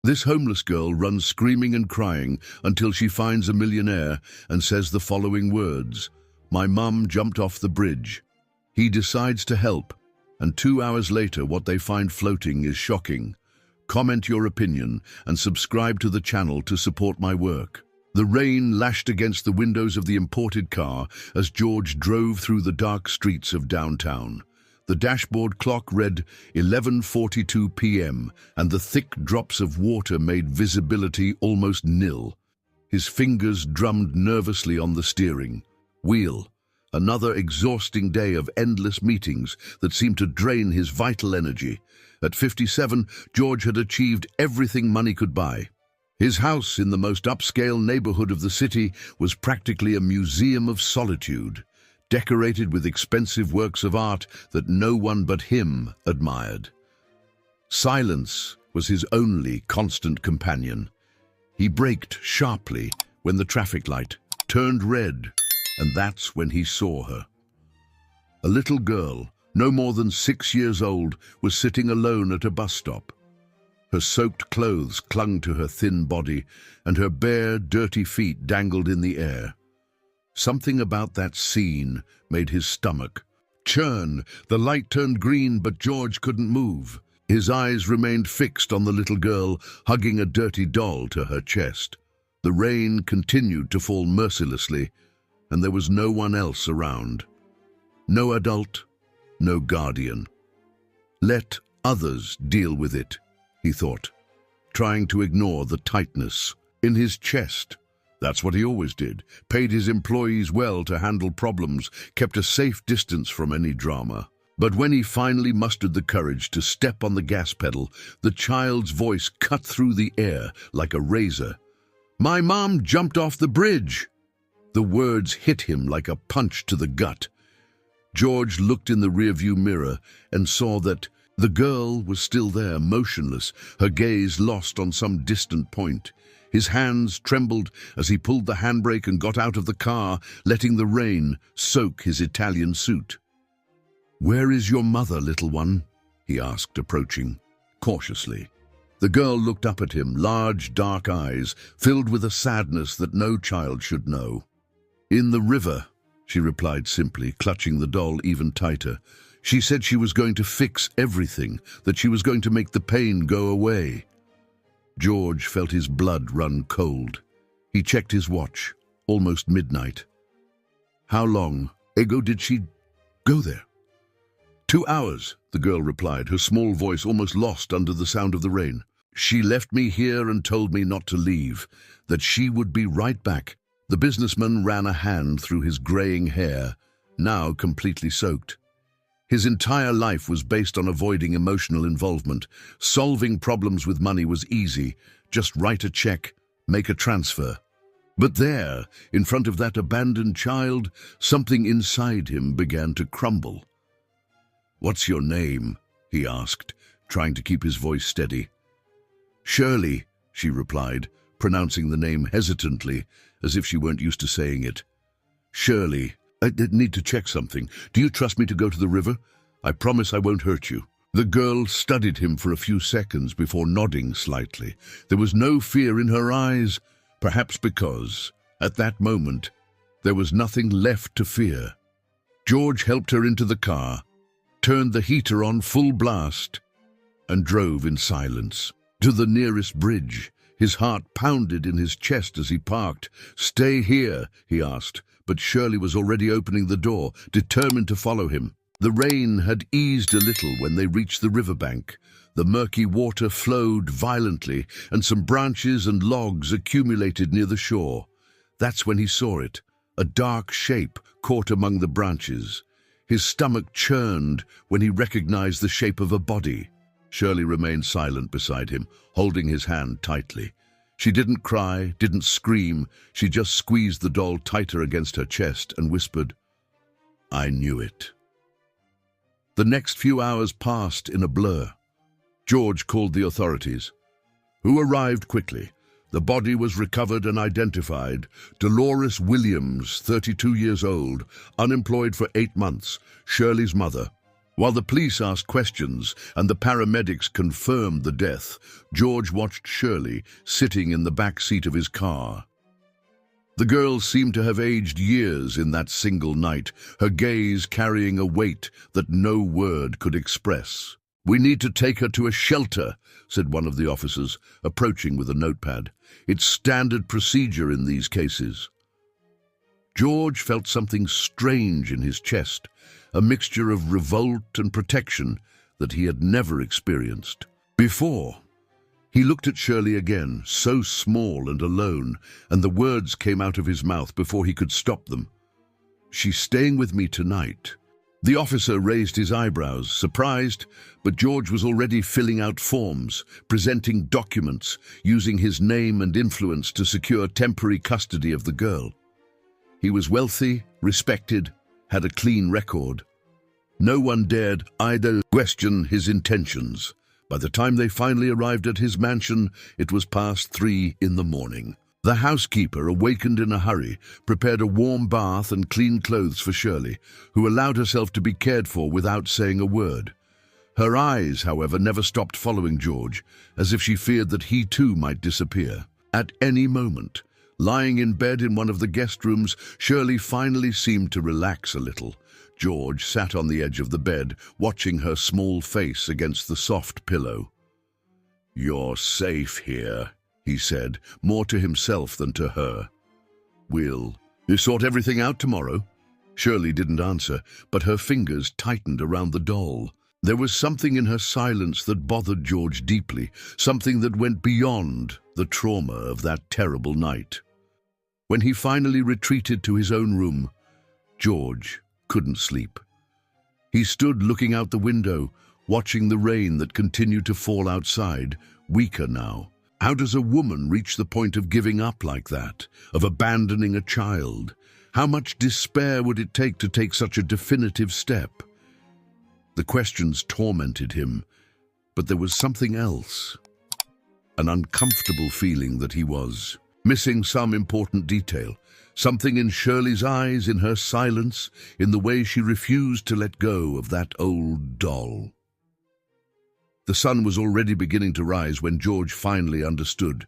This homeless girl runs screaming and crying until she finds a millionaire and says the following words: "My mum jumped off the bridge." He decides to help, and 2 hours later what they find floating is shocking. Comment your opinion and subscribe to the channel to support my work. The rain lashed against the windows of the imported car as George drove through the dark streets of downtown. The dashboard clock read 11:42 p.m. and the thick drops of water made visibility almost nil. His fingers drummed nervously on the steering wheel. Another exhausting day of endless meetings that seemed to drain his vital energy. At 57, George had achieved everything money could buy. His house in the most upscale neighborhood of the city was practically a museum of solitude, decorated with expensive works of art that no one but him admired. Silence was his only constant companion. He braked sharply when the traffic light turned red, and that's when he saw her. A little girl, no more than 6 years old, was sitting alone at a bus stop. Her soaked clothes clung to her thin body, and her bare, dirty feet dangled in the air. Something about that scene made his stomach churn. The light turned green, but George couldn't move. His eyes remained fixed on the little girl, hugging a dirty doll to her chest. The rain continued to fall mercilessly, and there was no one else around. No adult, no guardian. Let others deal with it, he thought, trying to ignore the tightness in his chest. That's what he always did, paid his employees well to handle problems, kept a safe distance from any drama. But when he finally mustered the courage to step on the gas pedal, the child's voice cut through the air like a razor. "My mom jumped off the bridge!" The words hit him like a punch to the gut. George looked in the rearview mirror and saw that the girl was still there, motionless, her gaze lost on some distant point. His hands trembled as he pulled the handbrake and got out of the car, letting the rain soak his Italian suit. "Where is your mother, little one?" he asked, approaching cautiously. The girl looked up at him, large, dark eyes, filled with a sadness that no child should know. "In the river," she replied simply, clutching the doll even tighter. She said she was going to fix everything, that she was going to make the pain go away. George felt his blood run cold. He checked his watch. Almost midnight. "How long ago did she go there?" 2 hours, the girl replied, her small voice almost lost under the sound of the rain. "She left me here and told me not to leave, that she would be right back." The businessman ran a hand through his graying hair, now completely soaked. His entire life was based on avoiding emotional involvement. Solving problems with money was easy. Just write a check, make a transfer. But there, in front of that abandoned child, something inside him began to crumble. "What's your name?" he asked, trying to keep his voice steady. "Shirley," she replied, pronouncing the name hesitantly, as if she weren't used to saying it. "Shirley, I need to check something. Do you trust me to go to the river? I promise I won't hurt you." The girl studied him for a few seconds before nodding slightly. There was no fear in her eyes, perhaps because, at that moment, there was nothing left to fear. George helped her into the car, turned the heater on full blast, and drove in silence to the nearest bridge. His heart pounded in his chest as he parked. "Stay here," he asked, but Shirley was already opening the door, determined to follow him. The rain had eased a little when they reached the riverbank. The murky water flowed violently, and some branches and logs accumulated near the shore. That's when he saw it, a dark shape caught among the branches. His stomach churned when he recognized the shape of a body. Shirley remained silent beside him, holding his hand tightly. She didn't cry, didn't scream. She just squeezed the doll tighter against her chest and whispered, "I knew it." The next few hours passed in a blur. George called the authorities, who arrived quickly. The body was recovered and identified. Dolores Williams, 32 years old, unemployed for 8 months, Shirley's mother. While the police asked questions and the paramedics confirmed the death, George watched Shirley sitting in the back seat of his car. The girl seemed to have aged years in that single night, her gaze carrying a weight that no word could express. "We need to take her to a shelter," said one of the officers, approaching with a notepad. "It's standard procedure in these cases." George felt something strange in his chest, a mixture of revolt and protection that he had never experienced before. He looked at Shirley again, so small and alone, and the words came out of his mouth before he could stop them. "She's staying with me tonight." The officer raised his eyebrows, surprised, but George was already filling out forms, presenting documents, using his name and influence to secure temporary custody of the girl. He was wealthy, respected, had a clean record. No one dared either question his intentions. By the time they finally arrived at his mansion, it was past 3 in the morning. The housekeeper, awakened in a hurry, prepared a warm bath and clean clothes for Shirley, who allowed herself to be cared for without saying a word. Her eyes, however, never stopped following George, as if she feared that he too might disappear. At any moment, lying in bed in one of the guest rooms, Shirley finally seemed to relax a little. George sat on the edge of the bed, watching her small face against the soft pillow. "You're safe here," he said, more to himself than to her. "Will you sort everything out tomorrow?" Shirley didn't answer, but her fingers tightened around the doll. There was something in her silence that bothered George deeply, something that went beyond the trauma of that terrible night. When he finally retreated to his own room, George couldn't sleep. He stood looking out the window, watching the rain that continued to fall outside, weaker now. How does a woman reach the point of giving up like that, of abandoning a child? How much despair would it take to take such a definitive step? The questions tormented him, but there was something else. An uncomfortable feeling that he was missing some important detail. Something in Shirley's eyes, in her silence, in the way she refused to let go of that old doll. The sun was already beginning to rise when George finally understood.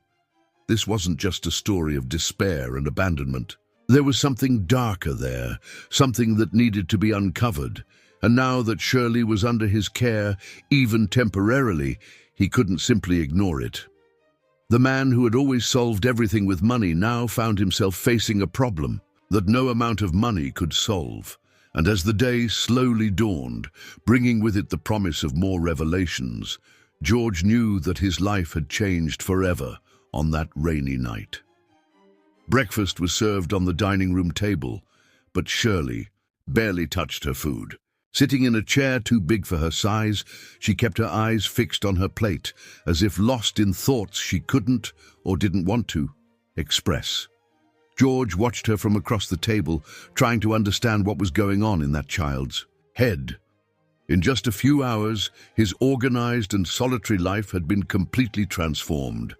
This wasn't just a story of despair and abandonment. There was something darker there, something that needed to be uncovered. And now that Shirley was under his care, even temporarily, he couldn't simply ignore it. The man who had always solved everything with money now found himself facing a problem that no amount of money could solve. And as the day slowly dawned, bringing with it the promise of more revelations, George knew that his life had changed forever on that rainy night. Breakfast was served on the dining room table, but Shirley barely touched her food. Sitting in a chair too big for her size, she kept her eyes fixed on her plate, as if lost in thoughts she couldn't, or didn't want to, express. George watched her from across the table, trying to understand what was going on in that child's head. In just a few hours, his organized and solitary life had been completely transformed.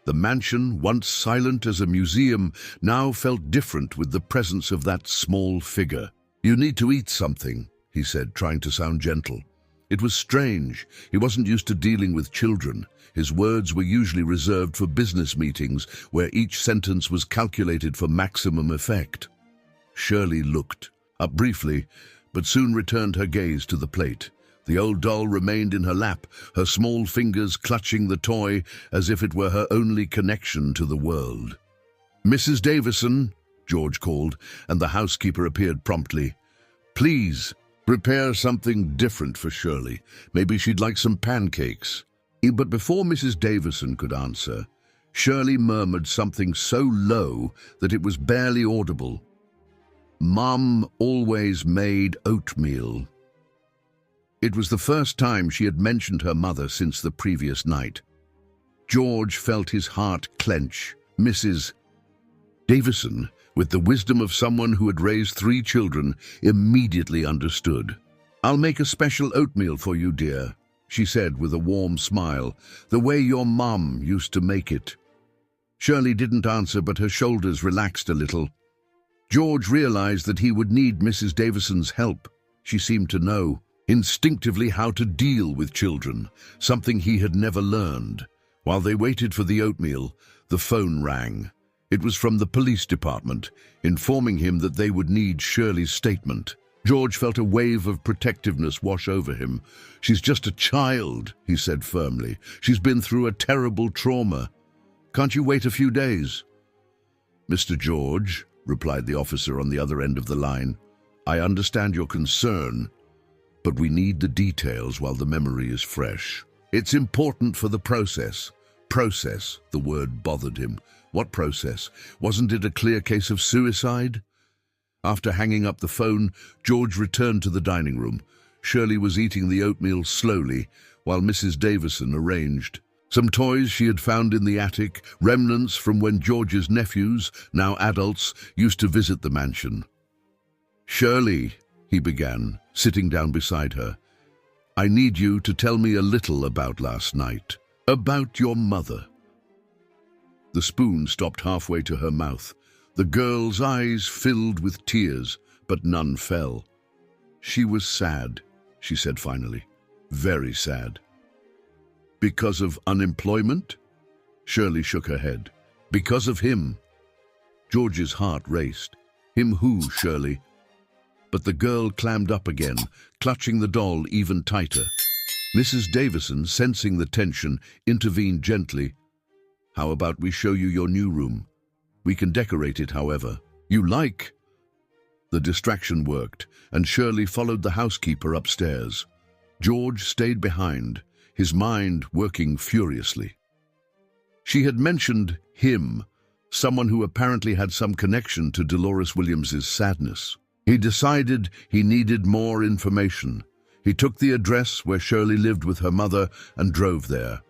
The mansion, once silent as a museum, now felt different with the presence of that small figure. "You need to eat something," he said, trying to sound gentle. It was strange. He wasn't used to dealing with children. His words were usually reserved for business meetings, where each sentence was calculated for maximum effect. Shirley looked up briefly, but soon returned her gaze to the plate. The old doll remained in her lap, her small fingers clutching the toy as if it were her only connection to the world. "Mrs. Davison," George called, and the housekeeper appeared promptly. "Please, prepare something different for Shirley. Maybe she'd like some pancakes." But before Mrs. Davison could answer, Shirley murmured something so low that it was barely audible. "Mum always made oatmeal." It was the first time she had mentioned her mother since the previous night. George felt his heart clench. Mrs. Davison, with the wisdom of someone who had raised 3 children, immediately understood. "I'll make a special oatmeal for you, dear," she said with a warm smile, "the way your mum used to make it." Shirley didn't answer, but her shoulders relaxed a little. George realized that he would need Mrs. Davison's help. She seemed to know. instinctively how to deal with children, something he had never learned. While they waited for the oatmeal, the phone rang. It was from the police department, informing him that they would need Shirley's statement. George felt a wave of protectiveness wash over him. "She's just a child," he said firmly. "She's been through a terrible trauma. Can't you wait a few days?" "Mr. George," replied the officer on the other end of the line, "I understand your concern, but we need the details while the memory is fresh. It's important for the process." Process, the word bothered him. What process? Wasn't it a clear case of suicide? After hanging up the phone, George returned to the dining room. Shirley was eating the oatmeal slowly, while Mrs. Davison arranged. Some toys she had found in the attic, remnants from when George's nephews, now adults, used to visit the mansion. "Shirley," he began, sitting down beside her, "I need you to tell me a little about last night, about your mother." The spoon stopped halfway to her mouth. The girl's eyes filled with tears, but none fell. "She was sad," she said finally. "Very sad." "Because of unemployment?" Shirley shook her head. "Because of him." George's heart raced. "Him who, Shirley?" But the girl clammed up again, clutching the doll even tighter. Mrs. Davison, sensing the tension, intervened gently. "How about we show you your new room? We can decorate it however you like." The distraction worked, and Shirley followed the housekeeper upstairs. George stayed behind, his mind working furiously. She had mentioned him, someone who apparently had some connection to Dolores Williams's sadness. He decided he needed more information. He took the address where Shirley lived with her mother and drove there.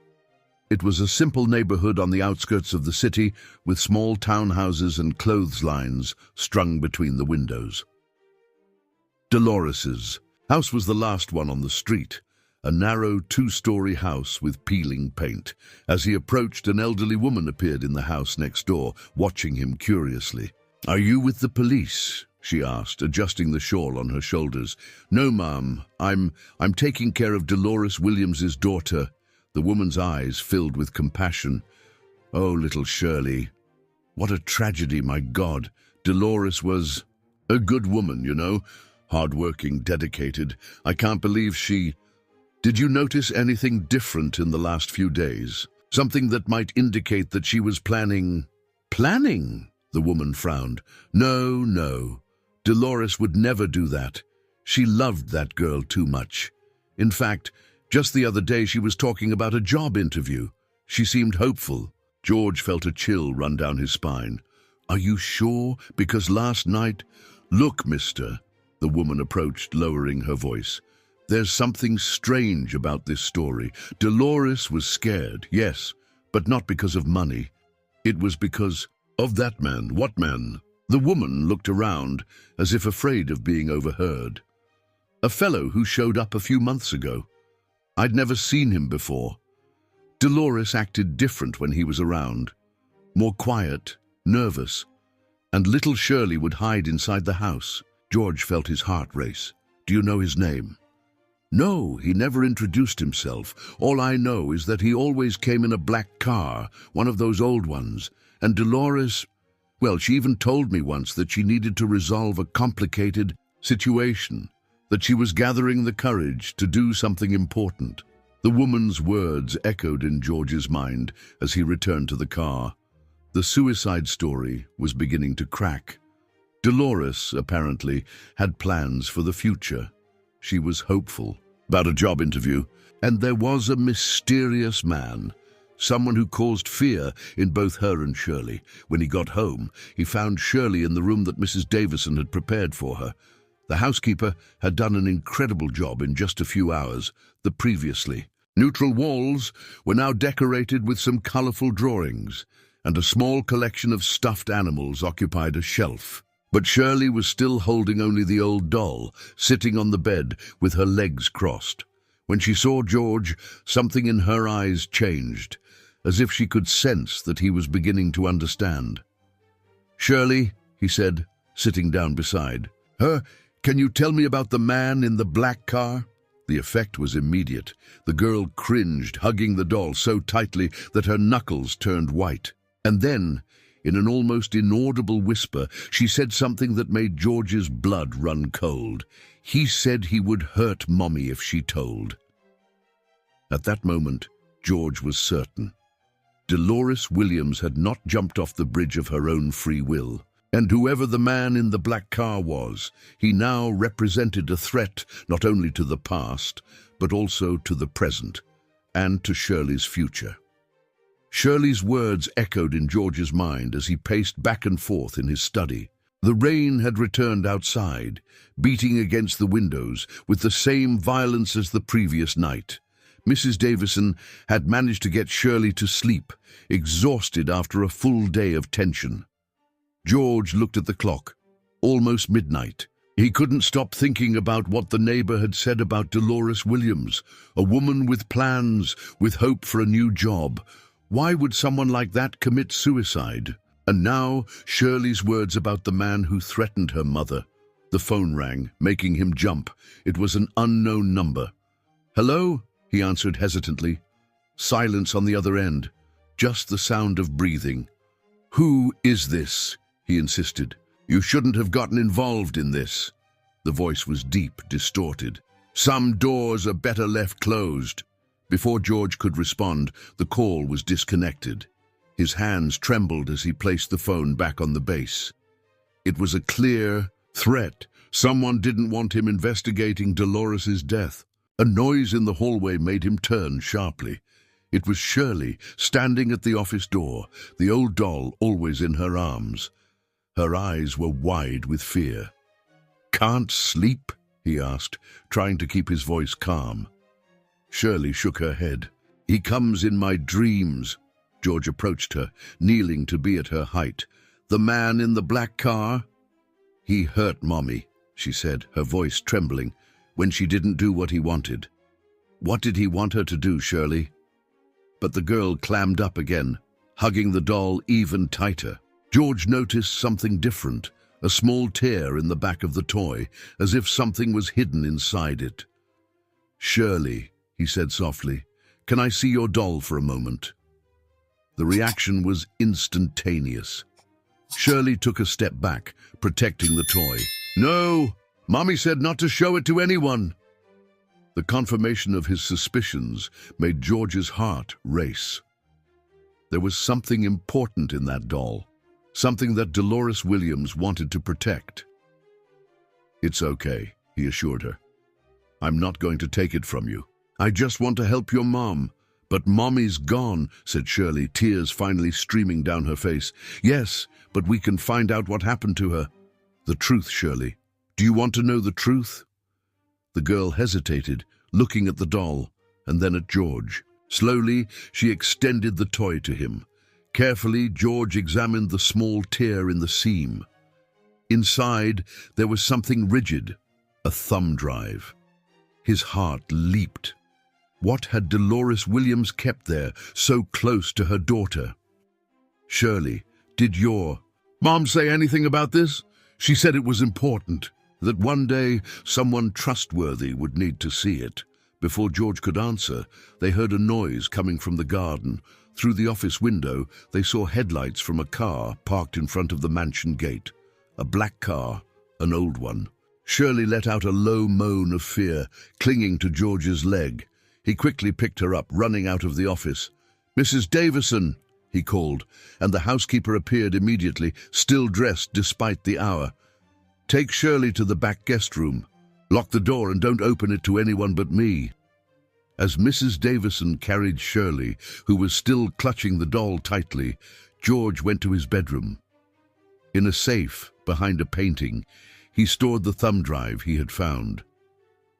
It was a simple neighborhood on the outskirts of the city, with small townhouses and clotheslines strung between the windows. Dolores's house was the last one on the street, a narrow two-story house with peeling paint. As he approached, an elderly woman appeared in the house next door, watching him curiously. "Are you with the police?" she asked, adjusting the shawl on her shoulders. "No, ma'am. I'm taking care of Dolores Williams's daughter." The woman's eyes filled with compassion. "Oh, little Shirley. What a tragedy, my God. Dolores was a good woman, you know. Hard-working, dedicated. I can't believe she... Did you notice anything different in the last few days? Something that might indicate that she was planning..." "Planning?" The woman frowned. No. Dolores would never do that. She loved that girl too much. In fact, just the other day she was talking about a job interview. She seemed hopeful." George felt a chill run down his spine. "Are you sure? Because last night..." "Look, mister," the woman approached, lowering her voice. "There's something strange about this story. Dolores was scared, yes, but not because of money. It was because of that man." "What man?" The woman looked around, as if afraid of being overheard. "A fellow who showed up a few months ago. I'd never seen him before. Dolores acted different when he was around. More quiet, nervous, and little Shirley would hide inside the house." George felt his heart race. "Do you know his name?" "No, he never introduced himself. All I know is that he always came in a black car, one of those old ones. And Dolores, well, she even told me once that she needed to resolve a complicated situation, that she was gathering the courage to do something important." The woman's words echoed in George's mind as he returned to the car. The suicide story was beginning to crack. Dolores, apparently, had plans for the future. She was hopeful about a job interview, and there was a mysterious man, someone who caused fear in both her and Shirley. When he got home, he found Shirley in the room that Mrs. Davison had prepared for her. The housekeeper had done an incredible job in just a few hours. The previously neutral walls were now decorated with some colorful drawings, and a small collection of stuffed animals occupied a shelf. But Shirley was still holding only the old doll, sitting on the bed with her legs crossed. When she saw George, something in her eyes changed, as if she could sense that he was beginning to understand. "Shirley," he said, sitting down beside her, "can you tell me about the man in the black car?" The effect was immediate. The girl cringed, hugging the doll so tightly that her knuckles turned white. And then, in an almost inaudible whisper, she said something that made George's blood run cold. He said he would hurt Mommy if she told. At that moment, George was certain. Dolores Williams had not jumped off the bridge of her own free will. And whoever the man in the black car was, he now represented a threat not only to the past, but also to the present, and to Shirley's future. Shirley's words echoed in George's mind as he paced back and forth in his study. The rain had returned outside, beating against the windows with the same violence as the previous night. Mrs. Davison had managed to get Shirley to sleep, exhausted after a full day of tension. George looked at the clock. Almost midnight. He couldn't stop thinking about what the neighbor had said about Dolores Williams, a woman with plans, with hope for a new job. Why would someone like that commit suicide? And now, Shirley's words about the man who threatened her mother. The phone rang, making him jump. It was an unknown number. "Hello?" he answered hesitantly. Silence on the other end. Just the sound of breathing. "Who is this?" he insisted. "You shouldn't have gotten involved in this." The voice was deep, distorted. "Some doors are better left closed." Before George could respond, the call was disconnected. His hands trembled as he placed the phone back on the base. It was a clear threat. Someone didn't want him investigating Dolores's death. A noise in the hallway made him turn sharply. It was Shirley, standing at the office door, the old doll always in her arms. Her eyes were wide with fear. "Can't sleep?" he asked, trying to keep his voice calm. Shirley shook her head. "He comes in my dreams." George approached her, kneeling to be at her height. "The man in the black car?" "He hurt Mommy," she said, her voice trembling, "when she didn't do what he wanted." "What did he want her to do, Shirley?" But the girl clammed up again, hugging the doll even tighter. George noticed something different, a small tear in the back of the toy, as if something was hidden inside it. "Shirley," he said softly, "can I see your doll for a moment?" The reaction was instantaneous. Shirley took a step back, protecting the toy. "No, Mommy said not to show it to anyone." The confirmation of his suspicions made George's heart race. There was something important in that doll. Something that Dolores Williams wanted to protect. "It's okay," he assured her. "I'm not going to take it from you. I just want to help your mom." "But Mommy's gone," said Shirley, tears finally streaming down her face. "Yes, but we can find out what happened to her." "The truth, Shirley. Do you want to know the truth?" The girl hesitated, looking at the doll, and then at George. Slowly, she extended the toy to him. Carefully, George examined the small tear in the seam. Inside, there was something rigid, a thumb drive. His heart leaped. What had Dolores Williams kept there, so close to her daughter? "Shirley, did your mom say anything about this?" "She said it was important, that one day someone trustworthy would need to see it." Before George could answer, they heard a noise coming from the garden. Through the office window, they saw headlights from a car parked in front of the mansion gate. A black car, an old one. Shirley let out a low moan of fear, clinging to George's leg. He quickly picked her up, running out of the office. "Mrs. Davison," he called, and the housekeeper appeared immediately, still dressed despite the hour. "Take Shirley to the back guest room. Lock the door and don't open it to anyone but me." As Mrs. Davison carried Shirley, who was still clutching the doll tightly, George went to his bedroom. In a safe, behind a painting, he stored the thumb drive he had found.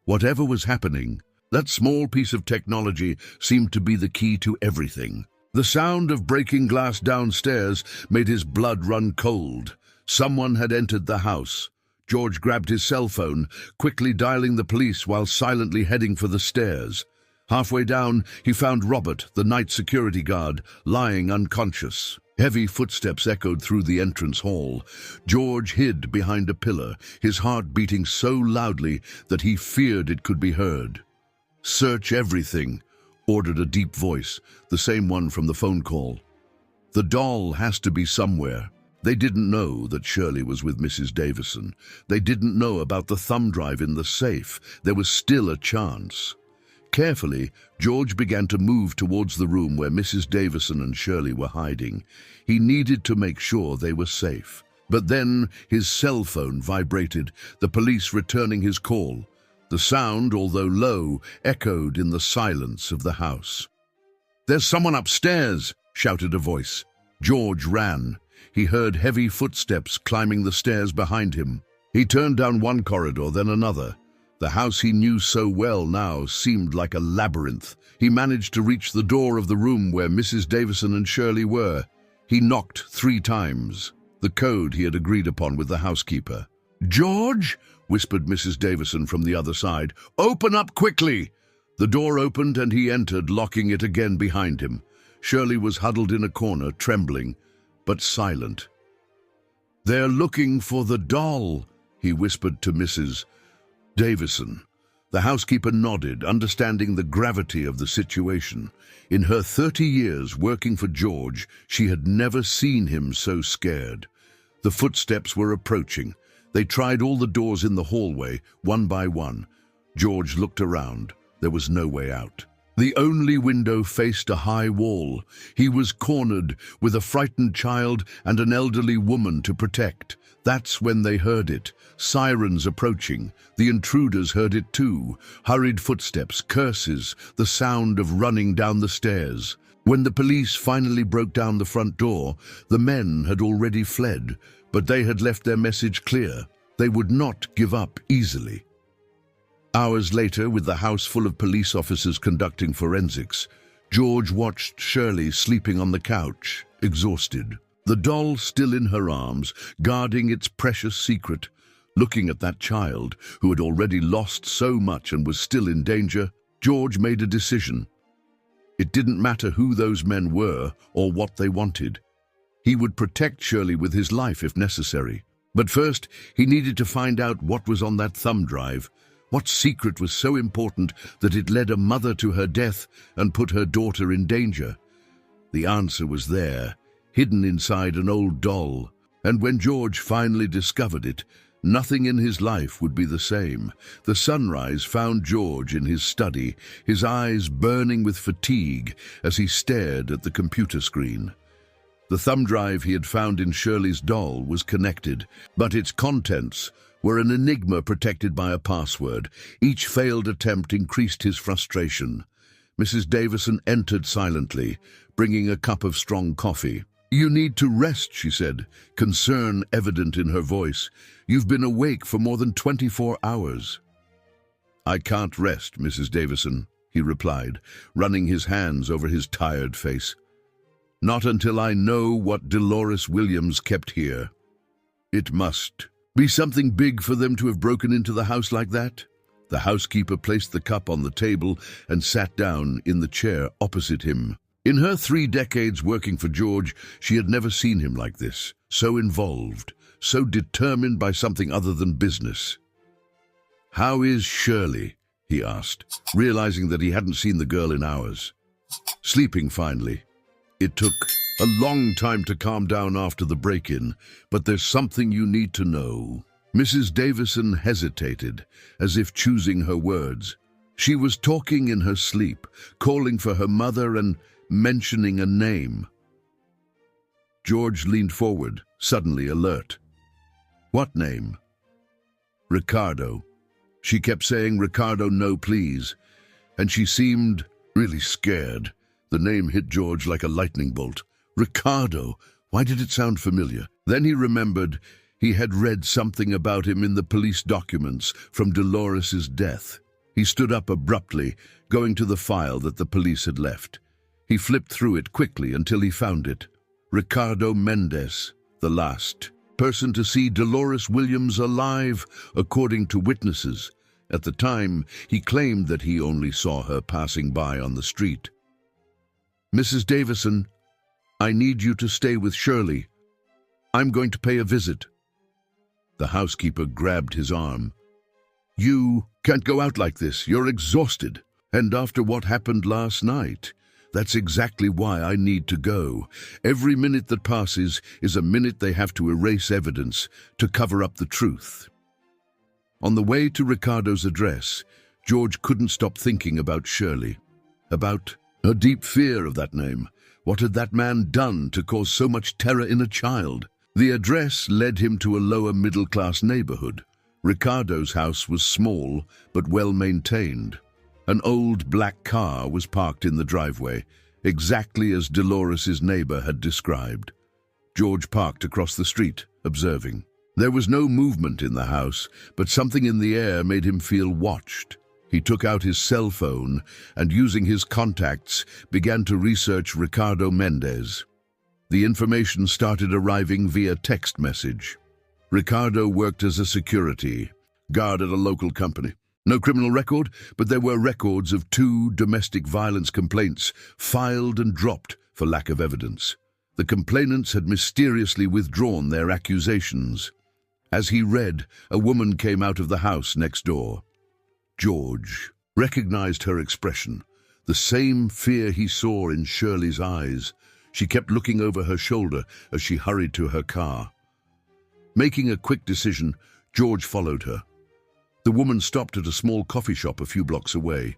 Whatever was happening, that small piece of technology seemed to be the key to everything. The sound of breaking glass downstairs made his blood run cold. Someone had entered the house. George grabbed his cell phone, quickly dialing the police while silently heading for the stairs. Halfway down, he found Robert, the night security guard, lying unconscious. Heavy footsteps echoed through the entrance hall. George hid behind a pillar, his heart beating so loudly that he feared it could be heard. "Search everything," ordered a deep voice, the same one from the phone call. "The doll has to be somewhere." They didn't know that Shirley was with Mrs. Davison. They didn't know about the thumb drive in the safe. There was still a chance. Carefully, George began to move towards the room where Mrs. Davison and Shirley were hiding. He needed to make sure they were safe. But then his cell phone vibrated, the police returning his call. The sound, although low, echoed in the silence of the house. "There's someone upstairs," shouted a voice. George ran. He heard heavy footsteps climbing the stairs behind him. He turned down one corridor, then another. The house he knew so well now seemed like a labyrinth. He managed to reach the door of the room where Mrs. Davison and Shirley were. He knocked 3 times, the code he had agreed upon with the housekeeper. "George," whispered Mrs. Davison from the other side, "open up quickly." The door opened and he entered, locking it again behind him. Shirley was huddled in a corner, trembling, but silent. "They're looking for the doll," he whispered to Mrs. Davison. The housekeeper nodded, understanding the gravity of the situation. In her 30 years working for George, she had never seen him so scared. The footsteps were approaching. They tried all the doors in the hallway, one by one. George looked around. There was no way out. The only window faced a high wall. He was cornered, with a frightened child and an elderly woman to protect. That's when they heard it. Sirens approaching. The intruders heard it too. Hurried footsteps, curses, the sound of running down the stairs. When the police finally broke down the front door, the men had already fled, but they had left their message clear. They would not give up easily. Hours later, with the house full of police officers conducting forensics, George watched Shirley sleeping on the couch, exhausted. The doll still in her arms, guarding its precious secret. Looking at that child, who had already lost so much and was still in danger, George made a decision. It didn't matter who those men were or what they wanted. He would protect Shirley with his life if necessary. But first, he needed to find out what was on that thumb drive. What secret was so important that it led a mother to her death and put her daughter in danger? The answer was there, hidden inside an old doll. And when George finally discovered it, nothing in his life would be the same. The sunrise found George in his study, his eyes burning with fatigue as he stared at the computer screen. The thumb drive he had found in Shirley's doll was connected, but its contents were an enigma protected by a password. Each failed attempt increased his frustration. Mrs. Davison entered silently, bringing a cup of strong coffee. "You need to rest," she said, concern evident in her voice. "You've been awake for more than 24 hours. "I can't rest, Mrs. Davison," he replied, running his hands over his tired face. "Not until I know what Dolores Williams kept here. It must be something big for them to have broken into the house like that." The housekeeper placed the cup on the table and sat down in the chair opposite him. In her 3 decades working for George, she had never seen him like this, so involved, so determined by something other than business. "How is Shirley?" he asked, realizing that he hadn't seen the girl in hours. "Sleeping finally. It took a long time to calm down after the break-in, but there's something you need to know." Mrs. Davison hesitated, as if choosing her words. She was talking in her sleep, calling for her mother and mentioning a name. George leaned forward, suddenly alert. "What name?" "Ricardo." She kept saying, "Ricardo, no, please." And she seemed really scared. The name hit George like a lightning bolt. Ricardo. Why did it sound familiar? Then he remembered he had read something about him in the police documents from Dolores's death. He stood up abruptly, going to the file that the police had left. He flipped through it quickly until he found it. Ricardo Mendez, the last person to see Dolores Williams alive, according to witnesses. At the time, he claimed that he only saw her passing by on the street. "Mrs. Davison, I need you to stay with Shirley. I'm going to pay a visit." The housekeeper grabbed his arm. "You can't go out like this. You're exhausted." And after what happened last night, that's exactly why I need to go. Every minute that passes is a minute they have to erase evidence to cover up the truth. On the way to Ricardo's address, George couldn't stop thinking about Shirley, about her deep fear of that name. What had that man done to cause so much terror in a child? The address led him to a lower middle-class neighborhood. Ricardo's house was small but well-maintained. An old black car was parked in the driveway, exactly as Dolores's neighbor had described. George parked across the street, observing. There was no movement in the house, but something in the air made him feel watched. He took out his cell phone and, using his contacts, began to research Ricardo Mendez. The information started arriving via text message. Ricardo worked as a security guard at a local company. No criminal record, but there were records of 2 domestic violence complaints filed and dropped for lack of evidence. The complainants had mysteriously withdrawn their accusations. As he read, a woman came out of the house next door. George recognized her expression, the same fear he saw in Shirley's eyes. She kept looking over her shoulder as she hurried to her car. Making a quick decision, George followed her. The woman stopped at a small coffee shop a few blocks away.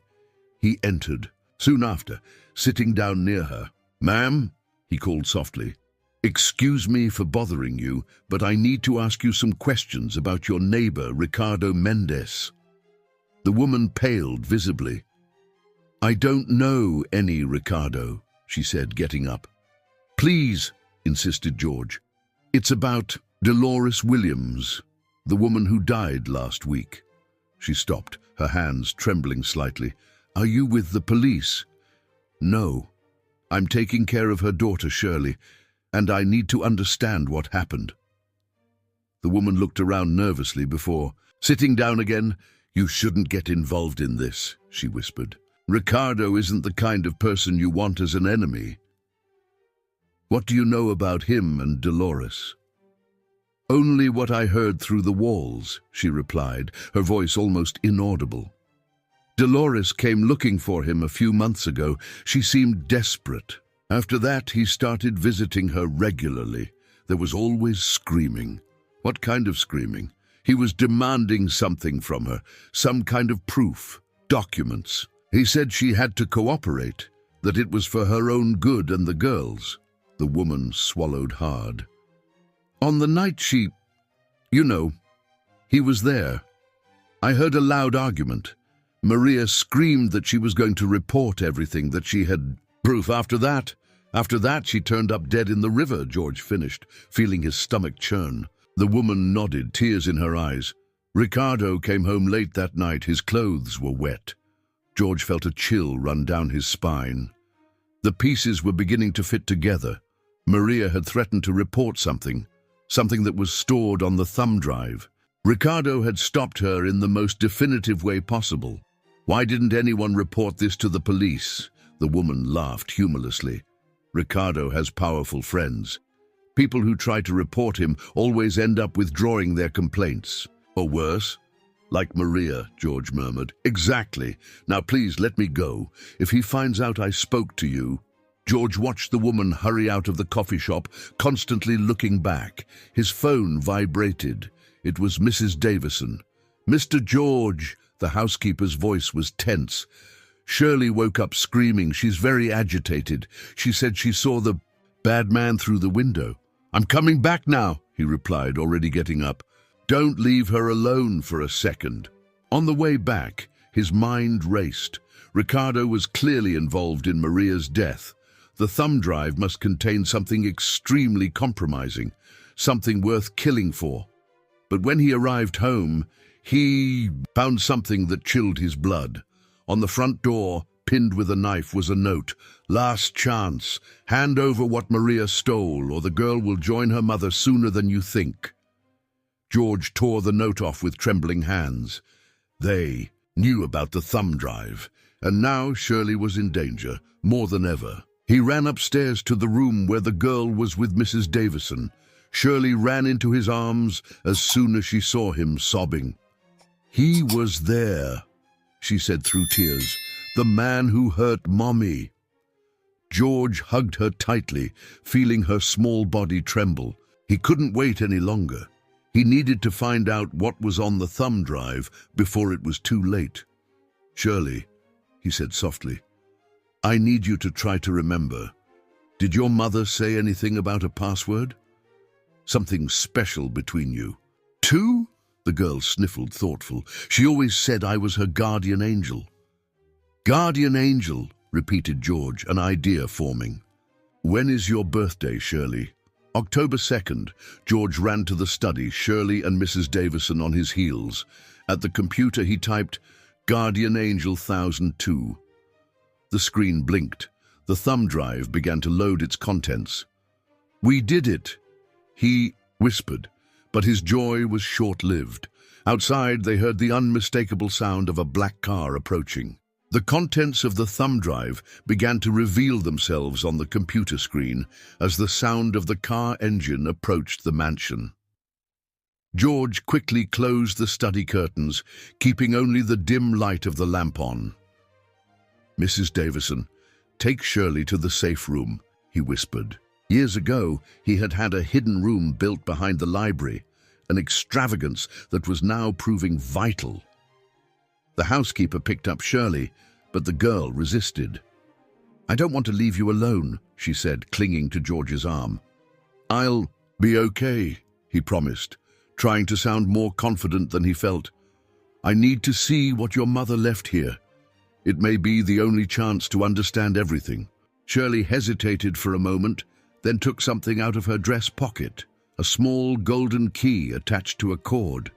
He entered, soon after, sitting down near her. "Ma'am," he called softly, "excuse me for bothering you, but I need to ask you some questions about your neighbor, Ricardo Mendez." The woman paled visibly. "I don't know any Ricardo," she said, getting up. "Please," insisted George. "It's about Dolores Williams, the woman who died last week." She stopped, her hands trembling slightly. "Are you with the police?" "No. I'm taking care of her daughter, Shirley, and I need to understand what happened." The woman looked around nervously before sitting down again. "You shouldn't get involved in this," she whispered. "Ricardo isn't the kind of person you want as an enemy." "What do you know about him and Dolores?" "Only what I heard through the walls," she replied, her voice almost inaudible. "Dolores came looking for him a few months ago. She seemed desperate. After that, he started visiting her regularly. There was always screaming." "What kind of screaming?" "He was demanding something from her, some kind of proof, documents. He said she had to cooperate, that it was for her own good and the girls." The woman swallowed hard. "On the night you know, he was there. I heard a loud argument. Maria screamed that she was going to report everything, that she had proof. After that, she turned up dead in the river," George finished, feeling his stomach churn. The woman nodded, tears in her eyes. "Ricardo came home late that night. His clothes were wet." George felt a chill run down his spine. The pieces were beginning to fit together. Maria had threatened to report something that was stored on the thumb drive. Ricardo had stopped her in the most definitive way possible. "Why didn't anyone report this to the police?" The woman laughed humorlessly. "Ricardo has powerful friends. People who try to report him always end up withdrawing their complaints. Or worse." "Like Maria," George murmured. "Exactly. Now please let me go. If he finds out I spoke to you..." George watched the woman hurry out of the coffee shop, constantly looking back. His phone vibrated. It was Mrs. Davison. "Mr. George," the housekeeper's voice was tense. "Shirley woke up screaming. She's very agitated. She said she saw the bad man through the window." "I'm coming back now," he replied, already getting up. "Don't leave her alone for a second." On the way back, his mind raced. Ricardo was clearly involved in Maria's death. The thumb drive must contain something extremely compromising, something worth killing for. But when he arrived home, he found something that chilled his blood. On the front door, pinned with a knife, was a note. "Last chance. Hand over what Maria stole, or the girl will join her mother sooner than you think." George tore the note off with trembling hands. They knew about the thumb drive, and now Shirley was in danger, more than ever. He ran upstairs to the room where the girl was with Mrs. Davison. Shirley ran into his arms as soon as she saw him, sobbing. "He was there," she said through tears. The man who hurt Mommy. George hugged her tightly, feeling her small body tremble. He couldn't wait any longer. He needed to find out what was on the thumb drive before it was too late. "Shirley," he said softly, "I need you to try to remember. Did your mother say anything about a password? Something special between you?" "Two?" The girl sniffled, thoughtful. "She always said I was her guardian angel." "Guardian angel," repeated George, an idea forming. "When is your birthday, Shirley?" October 2nd. George ran to the study, Shirley and Mrs. Davison on his heels. At the computer he typed, "Guardian Angel 1002." The screen blinked. The thumb drive began to load its contents. "We did it," he whispered, but his joy was short-lived. Outside, they heard the unmistakable sound of a black car approaching. The contents of the thumb drive began to reveal themselves on the computer screen as the sound of the car engine approached the mansion. George quickly closed the study curtains, keeping only the dim light of the lamp on. "Mrs. Davison, take Shirley to the safe room," he whispered. Years ago, he had had a hidden room built behind the library, an extravagance that was now proving vital. The housekeeper picked up Shirley, but the girl resisted. "I don't want to leave you alone," she said, clinging to George's arm. "I'll be okay," he promised, trying to sound more confident than he felt. "I need to see what your mother left here. It may be the only chance to understand everything." Shirley hesitated for a moment, then took something out of her dress pocket, a small golden key attached to a cord.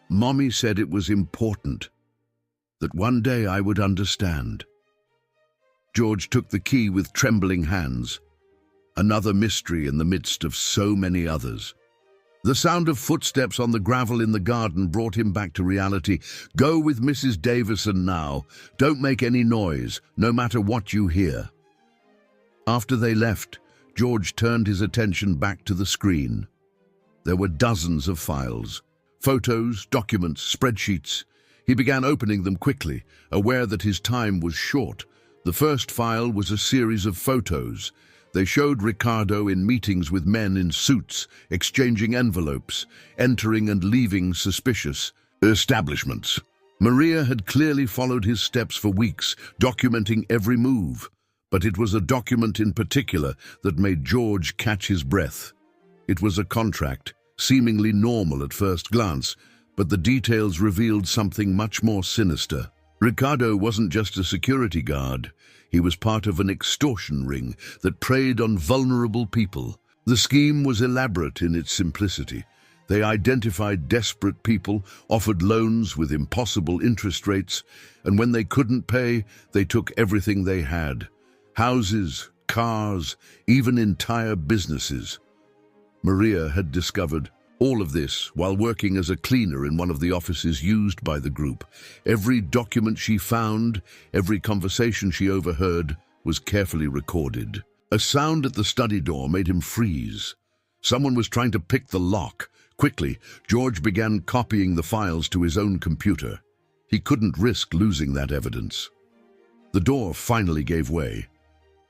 "Mommy said it was important, that one day I would understand." George took the key with trembling hands, another mystery in the midst of so many others. The sound of footsteps on the gravel in the garden brought him back to reality. "Go with Mrs. Davison now. Don't make any noise, no matter what you hear." After they left, George turned his attention back to the screen. There were dozens of files. Photos, documents, spreadsheets. He began opening them quickly, aware that his time was short. The first file was a series of photos. They showed Ricardo in meetings with men in suits, exchanging envelopes, entering and leaving suspicious establishments. Maria had clearly followed his steps for weeks, documenting every move. But it was a document in particular that made George catch his breath. It was a contract, seemingly normal at first glance, but the details revealed something much more sinister. Ricardo wasn't just a security guard. He was part of an extortion ring that preyed on vulnerable people. The scheme was elaborate in its simplicity. They identified desperate people, offered loans with impossible interest rates, and when they couldn't pay, they took everything they had. Houses, cars, even entire businesses. Maria had discovered all of this while working as a cleaner in one of the offices used by the group. Every document she found, every conversation she overheard, was carefully recorded. A sound at the study door made him freeze. Someone was trying to pick the lock. Quickly, George began copying the files to his own computer. He couldn't risk losing that evidence. The door finally gave way.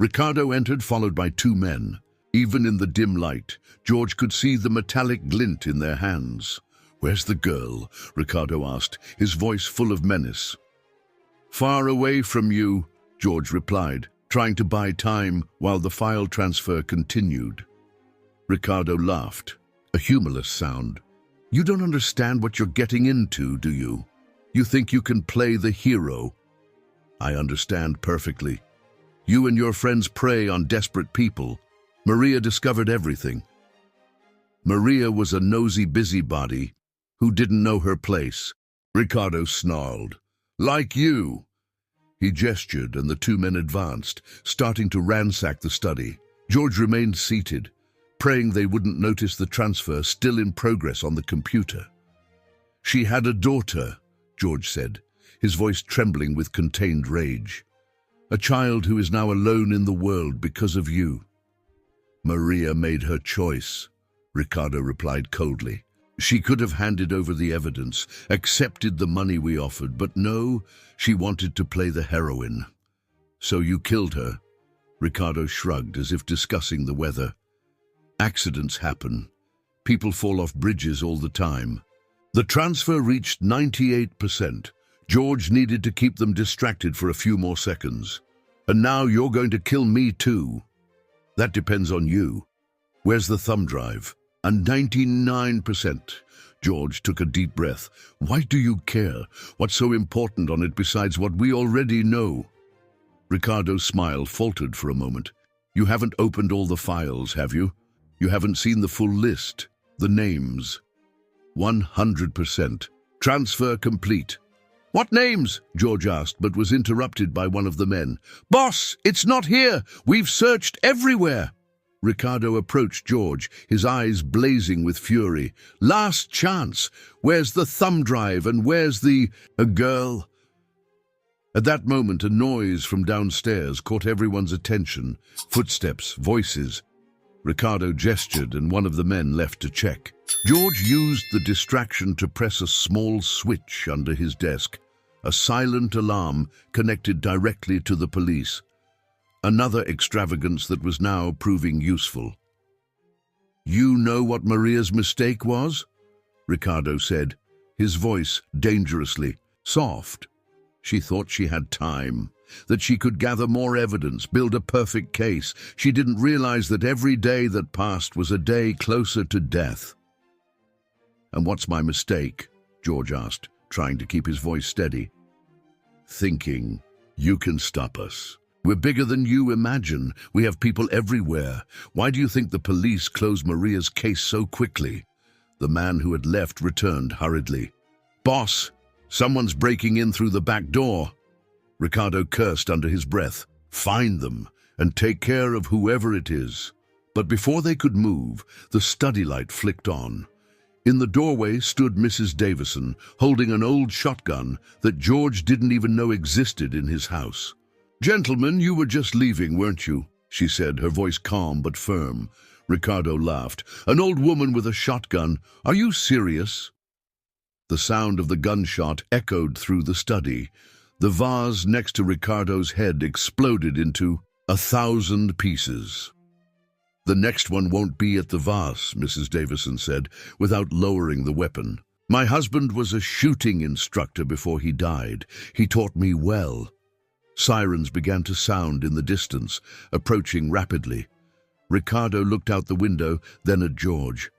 Ricardo entered, followed by two men. Even in the dim light, George could see the metallic glint in their hands. "Where's the girl?" Ricardo asked, his voice full of menace. "Far away from you," George replied, trying to buy time while the file transfer continued. Ricardo laughed, a humorless sound. "You don't understand what you're getting into, do you? You think you can play the hero." "I understand perfectly. You and your friends prey on desperate people. Maria discovered everything." Maria was a nosy busybody who didn't know her place. Ricardo snarled. "Like you." He gestured and the two men advanced, starting to ransack the study. George remained seated, praying they wouldn't notice the transfer still in progress on the computer. "She had a daughter," George said, his voice trembling with contained rage. "A child who is now alone in the world because of you." "Maria made her choice," Ricardo replied coldly. She could have handed over the evidence, accepted the money we offered, but no, she wanted to play the heroine. So you killed her? Ricardo shrugged as if discussing the weather. Accidents happen. People fall off bridges all the time. The transfer reached 98%. George needed to keep them distracted for a few more seconds. And now you're going to kill me too. That depends on you. Where's the thumb drive? And 99%. George took a deep breath. Why do you care? What's so important on it besides what we already know? Ricardo's smile faltered for a moment. You haven't opened all the files, have you? You haven't seen the full list, the names. 100%. Transfer complete. What names? George asked, but was interrupted by one of the men. Boss, it's not here. We've searched everywhere. Ricardo approached George, his eyes blazing with fury. Last chance. Where's the thumb drive and where's a girl? At that moment, a noise from downstairs caught everyone's attention. Footsteps, voices. Ricardo gestured and one of the men left to check. George used the distraction to press a small switch under his desk. A silent alarm connected directly to the police. Another extravagance that was now proving useful. You know what Maria's mistake was? Ricardo said, his voice dangerously soft. She thought she had time, that she could gather more evidence, build a perfect case. She didn't realize that every day that passed was a day closer to death. And what's my mistake? George asked, trying to keep his voice steady. Thinking you can stop us. We're bigger than you imagine. We have people everywhere. Why do you think the police closed Maria's case so quickly? The man who had left returned hurriedly. Boss, someone's breaking in through the back door. Ricardo cursed under his breath. Find them and take care of whoever it is. But before they could move, the study light flicked on. In the doorway stood Mrs. Davison, holding an old shotgun that George didn't even know existed in his house. Gentlemen, you were just leaving, weren't you? She said, her voice calm but firm. Ricardo laughed. An old woman with a shotgun. Are you serious? The sound of the gunshot echoed through the study. The vase next to Ricardo's head exploded into 1,000 pieces. The next one won't be at the vase, Mrs. Davison said, without lowering the weapon. My husband was a shooting instructor before he died. He taught me well. Sirens began to sound in the distance, approaching rapidly. Ricardo looked out the window, then at George.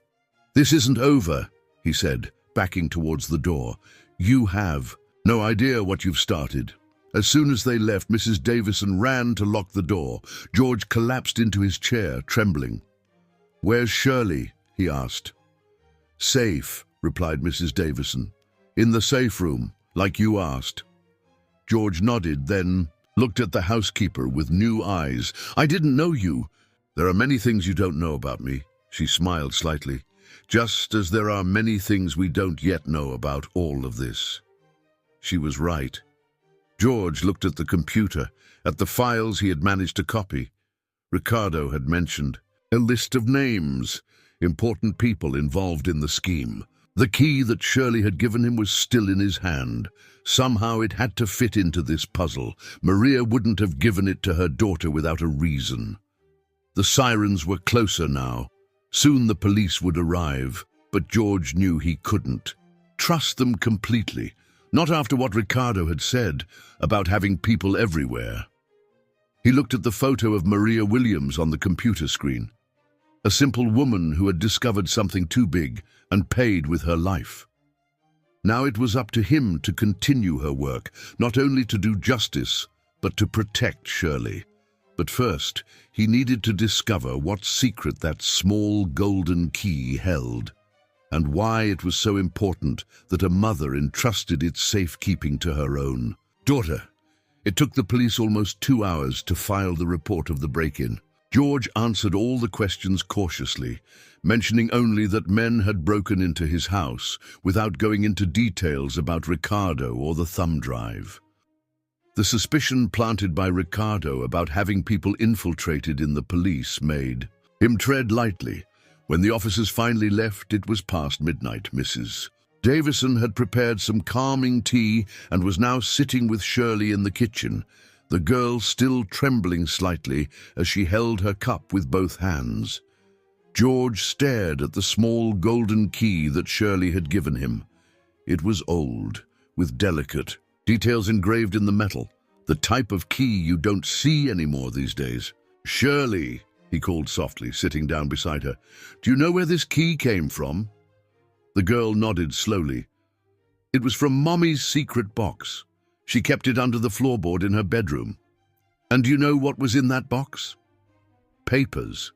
This isn't over, he said, backing towards the door. You have no idea what you've started. As soon as they left, Mrs. Davison ran to lock the door. George collapsed into his chair, trembling. Where's Shirley? He asked. Safe, replied Mrs. Davison. In the safe room, like you asked. George nodded, then looked at the housekeeper with new eyes. I didn't know you. There are many things you don't know about me. She smiled slightly. Just as there are many things we don't yet know about all of this. She was right. George looked at the computer, at the files he had managed to copy. Ricardo had mentioned a list of names, important people involved in the scheme. The key that Shirley had given him was still in his hand. Somehow it had to fit into this puzzle. Maria wouldn't have given it to her daughter without a reason. The sirens were closer now. Soon the police would arrive, but George knew he couldn't trust them completely, not after what Ricardo had said about having people everywhere. He looked at the photo of Maria Williams on the computer screen, a simple woman who had discovered something too big and paid with her life. Now it was up to him to continue her work, not only to do justice, but to protect Shirley. But first, he needed to discover what secret that small golden key held, and why it was so important that a mother entrusted its safekeeping to her own daughter. It took the police almost 2 hours to file the report of the break-in. George answered all the questions cautiously, mentioning only that men had broken into his house, without going into details about Ricardo or the thumb drive. The suspicion planted by Ricardo about having people infiltrated in the police made him tread lightly. When the officers finally left, it was past midnight. Mrs. Davison had prepared some calming tea and was now sitting with Shirley in the kitchen, the girl still trembling slightly as she held her cup with both hands. George stared at the small golden key that Shirley had given him. It was old, with delicate details engraved in the metal, the type of key you don't see anymore these days. "Shirley," he called softly, sitting down beside her, "do you know where this key came from?" The girl nodded slowly. "It was from Mommy's secret box. She kept it under the floorboard in her bedroom. And do you know what was in that box? Papers.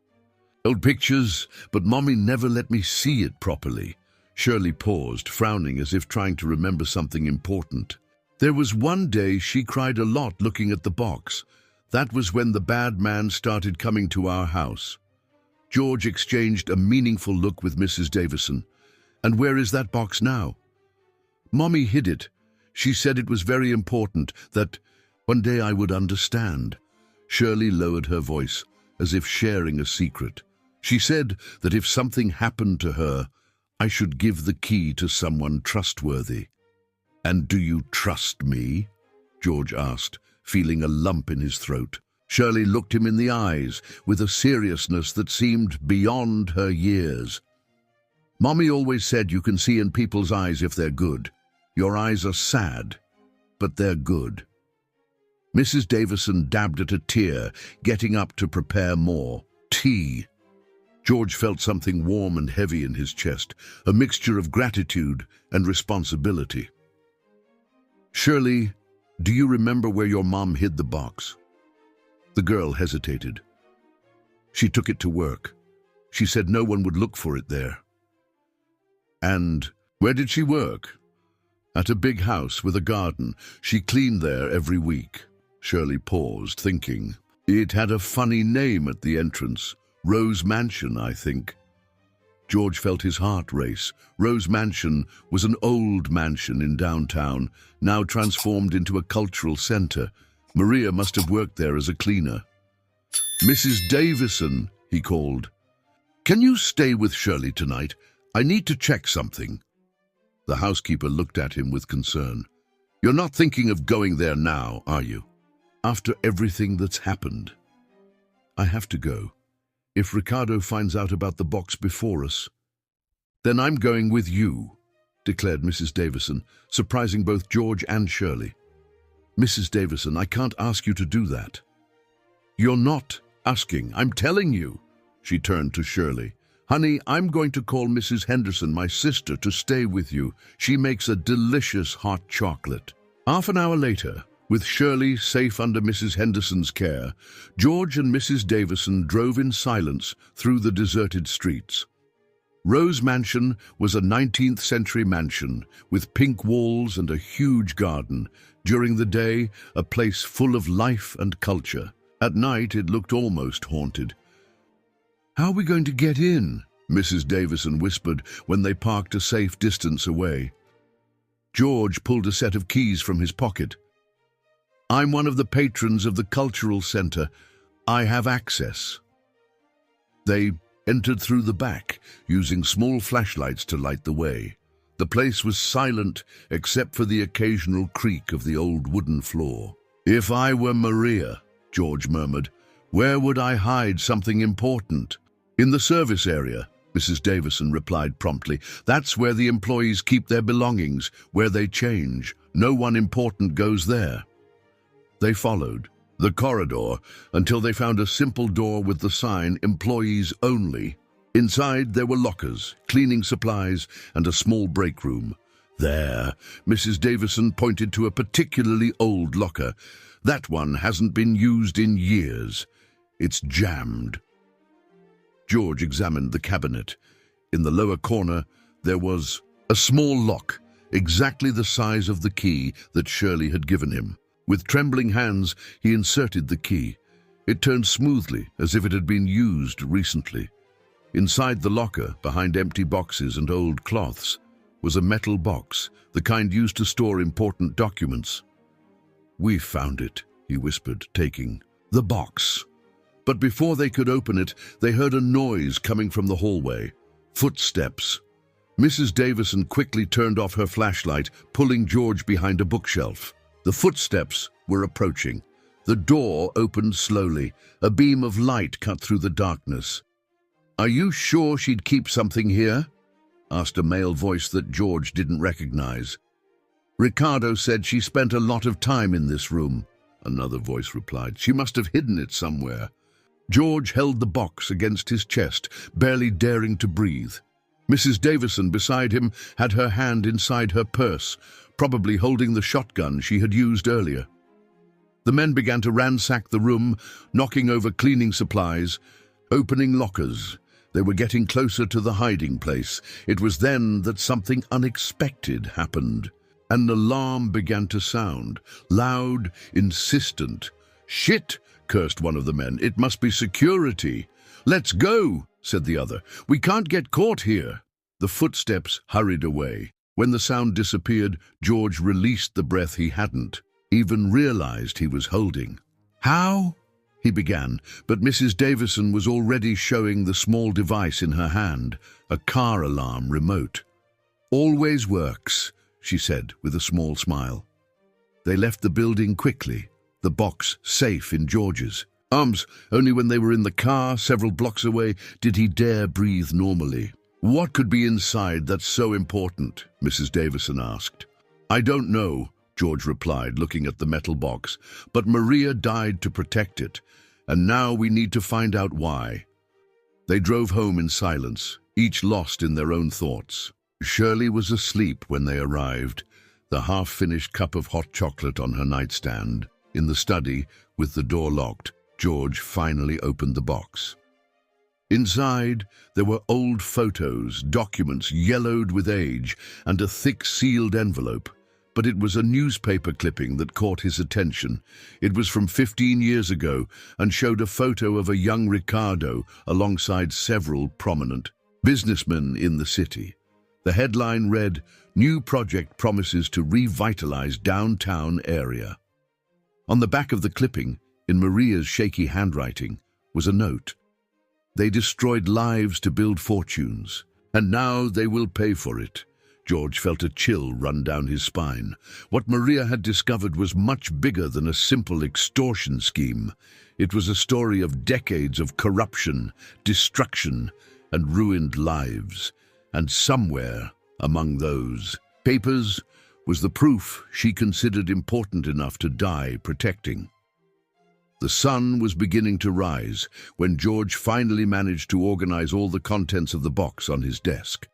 Old pictures, but Mommy never let me see it properly." Shirley paused, frowning as if trying to remember something important. "There was one day she cried a lot looking at the box. That was when the bad man started coming to our house." George exchanged a meaningful look with Mrs. Davison. "And where is that box now?" "Mommy hid it. She said it was very important, that one day I would understand." Shirley lowered her voice, as if sharing a secret. "She said that if something happened to her, I should give the key to someone trustworthy." "And do you trust me?" George asked, feeling a lump in his throat. Shirley looked him in the eyes with a seriousness that seemed beyond her years. "Mommy always said you can see in people's eyes if they're good. Your eyes are sad, but they're good." Mrs. Davison dabbed at a tear, getting up to prepare more tea. George felt something warm and heavy in his chest, a mixture of gratitude and responsibility. "Shirley, do you remember where your mom hid the box?" The girl hesitated. "She took it to work. She said no one would look for it there." "And where did she work?" "At a big house with a garden. She cleaned there every week." Shirley paused, thinking. "It had a funny name at the entrance. Rose Mansion, I think." George felt his heart race. Rose Mansion was an old mansion in downtown, now transformed into a cultural center. Maria must have worked there as a cleaner. "Mrs. Davison," he called. "Can you stay with Shirley tonight? I need to check something." The housekeeper looked at him with concern. "You're not thinking of going there now, are you? After everything that's happened?" "I have to go. If Ricardo finds out about the box before us." "Then I'm going with you," declared Mrs. Davison, surprising both George and Shirley. "Mrs. Davison, I can't ask you to do that." "You're not asking, I'm telling you." She turned to Shirley. "Honey, I'm going to call Mrs. Henderson, my sister, to stay with you. She makes a delicious hot chocolate." Half an hour later, with Shirley safe under Mrs. Henderson's care, George and Mrs. Davison drove in silence through the deserted streets. Rose Mansion was a 19th century mansion with pink walls and a huge garden. During the day, a place full of life and culture. At night, it looked almost haunted. "How are we going to get in?" Mrs. Davison whispered when they parked a safe distance away. George pulled a set of keys from his pocket. "I'm one of the patrons of the cultural center. I have access." They entered through the back, using small flashlights to light the way. The place was silent except for the occasional creak of the old wooden floor. "If I were Maria," George murmured, "where would I hide something important?" "In the service area," Mrs. Davison replied promptly. "That's where the employees keep their belongings, where they change. No one important goes there." They followed the corridor until they found a simple door with the sign "Employees Only." Inside there were lockers, cleaning supplies, and a small break room. "There," Mrs. Davison pointed to a particularly old locker. "That one hasn't been used in years. It's jammed." George examined the cabinet. In the lower corner there was a small lock, exactly the size of the key that Shirley had given him. With trembling hands, he inserted the key. It turned smoothly, as if it had been used recently. Inside the locker, behind empty boxes and old cloths, was a metal box, the kind used to store important documents. "We've found it," he whispered, taking the box. But before they could open it, they heard a noise coming from the hallway. Footsteps. Mrs. Davison quickly turned off her flashlight, pulling George behind a bookshelf. The footsteps were approaching. The door opened slowly. A beam of light cut through the darkness. "Are you sure she'd keep something here?" asked a male voice that George didn't recognize. "Ricardo said she spent a lot of time in this room," another voice replied. "She must have hidden it somewhere." George held the box against his chest, barely daring to breathe. Mrs. Davison beside him had her hand inside her purse, probably holding the shotgun she had used earlier. The men began to ransack the room, knocking over cleaning supplies, opening lockers. They were getting closer to the hiding place. It was then that something unexpected happened. An alarm began to sound, loud, insistent. "Shit!" cursed one of the men. "It must be security." "Let's go," said the other. "We can't get caught here." The footsteps hurried away. When the sound disappeared, George released the breath he hadn't even realized he was holding. "How?" he began, but Mrs. Davison was already showing the small device in her hand, a car alarm remote. "Always works," she said with a small smile. They left the building quickly, the box safe in George's arms. Only when they were in the car, several blocks away, did he dare breathe normally. "What could be inside that's so important?" Mrs. Davison asked. "I don't know," George replied, looking at the metal box, "but Maria died to protect it, and now we need to find out why." They drove home in silence, each lost in their own thoughts. Shirley was asleep when they arrived, the half-finished cup of hot chocolate on her nightstand. In the study, with the door locked, George finally opened the box. Inside, there were old photos, documents yellowed with age, and a thick sealed envelope. But it was a newspaper clipping that caught his attention. It was from 15 years ago and showed a photo of a young Ricardo alongside several prominent businessmen in the city. The headline read, "New project promises to revitalize downtown area." On the back of the clipping, in Maria's shaky handwriting, was a note. "They destroyed lives to build fortunes, and now they will pay for it." George felt a chill run down his spine. What Maria had discovered was much bigger than a simple extortion scheme. It was a story of decades of corruption, destruction, and ruined lives. And somewhere among those papers was the proof she considered important enough to die protecting. The sun was beginning to rise when George finally managed to organize all the contents of the box on his desk.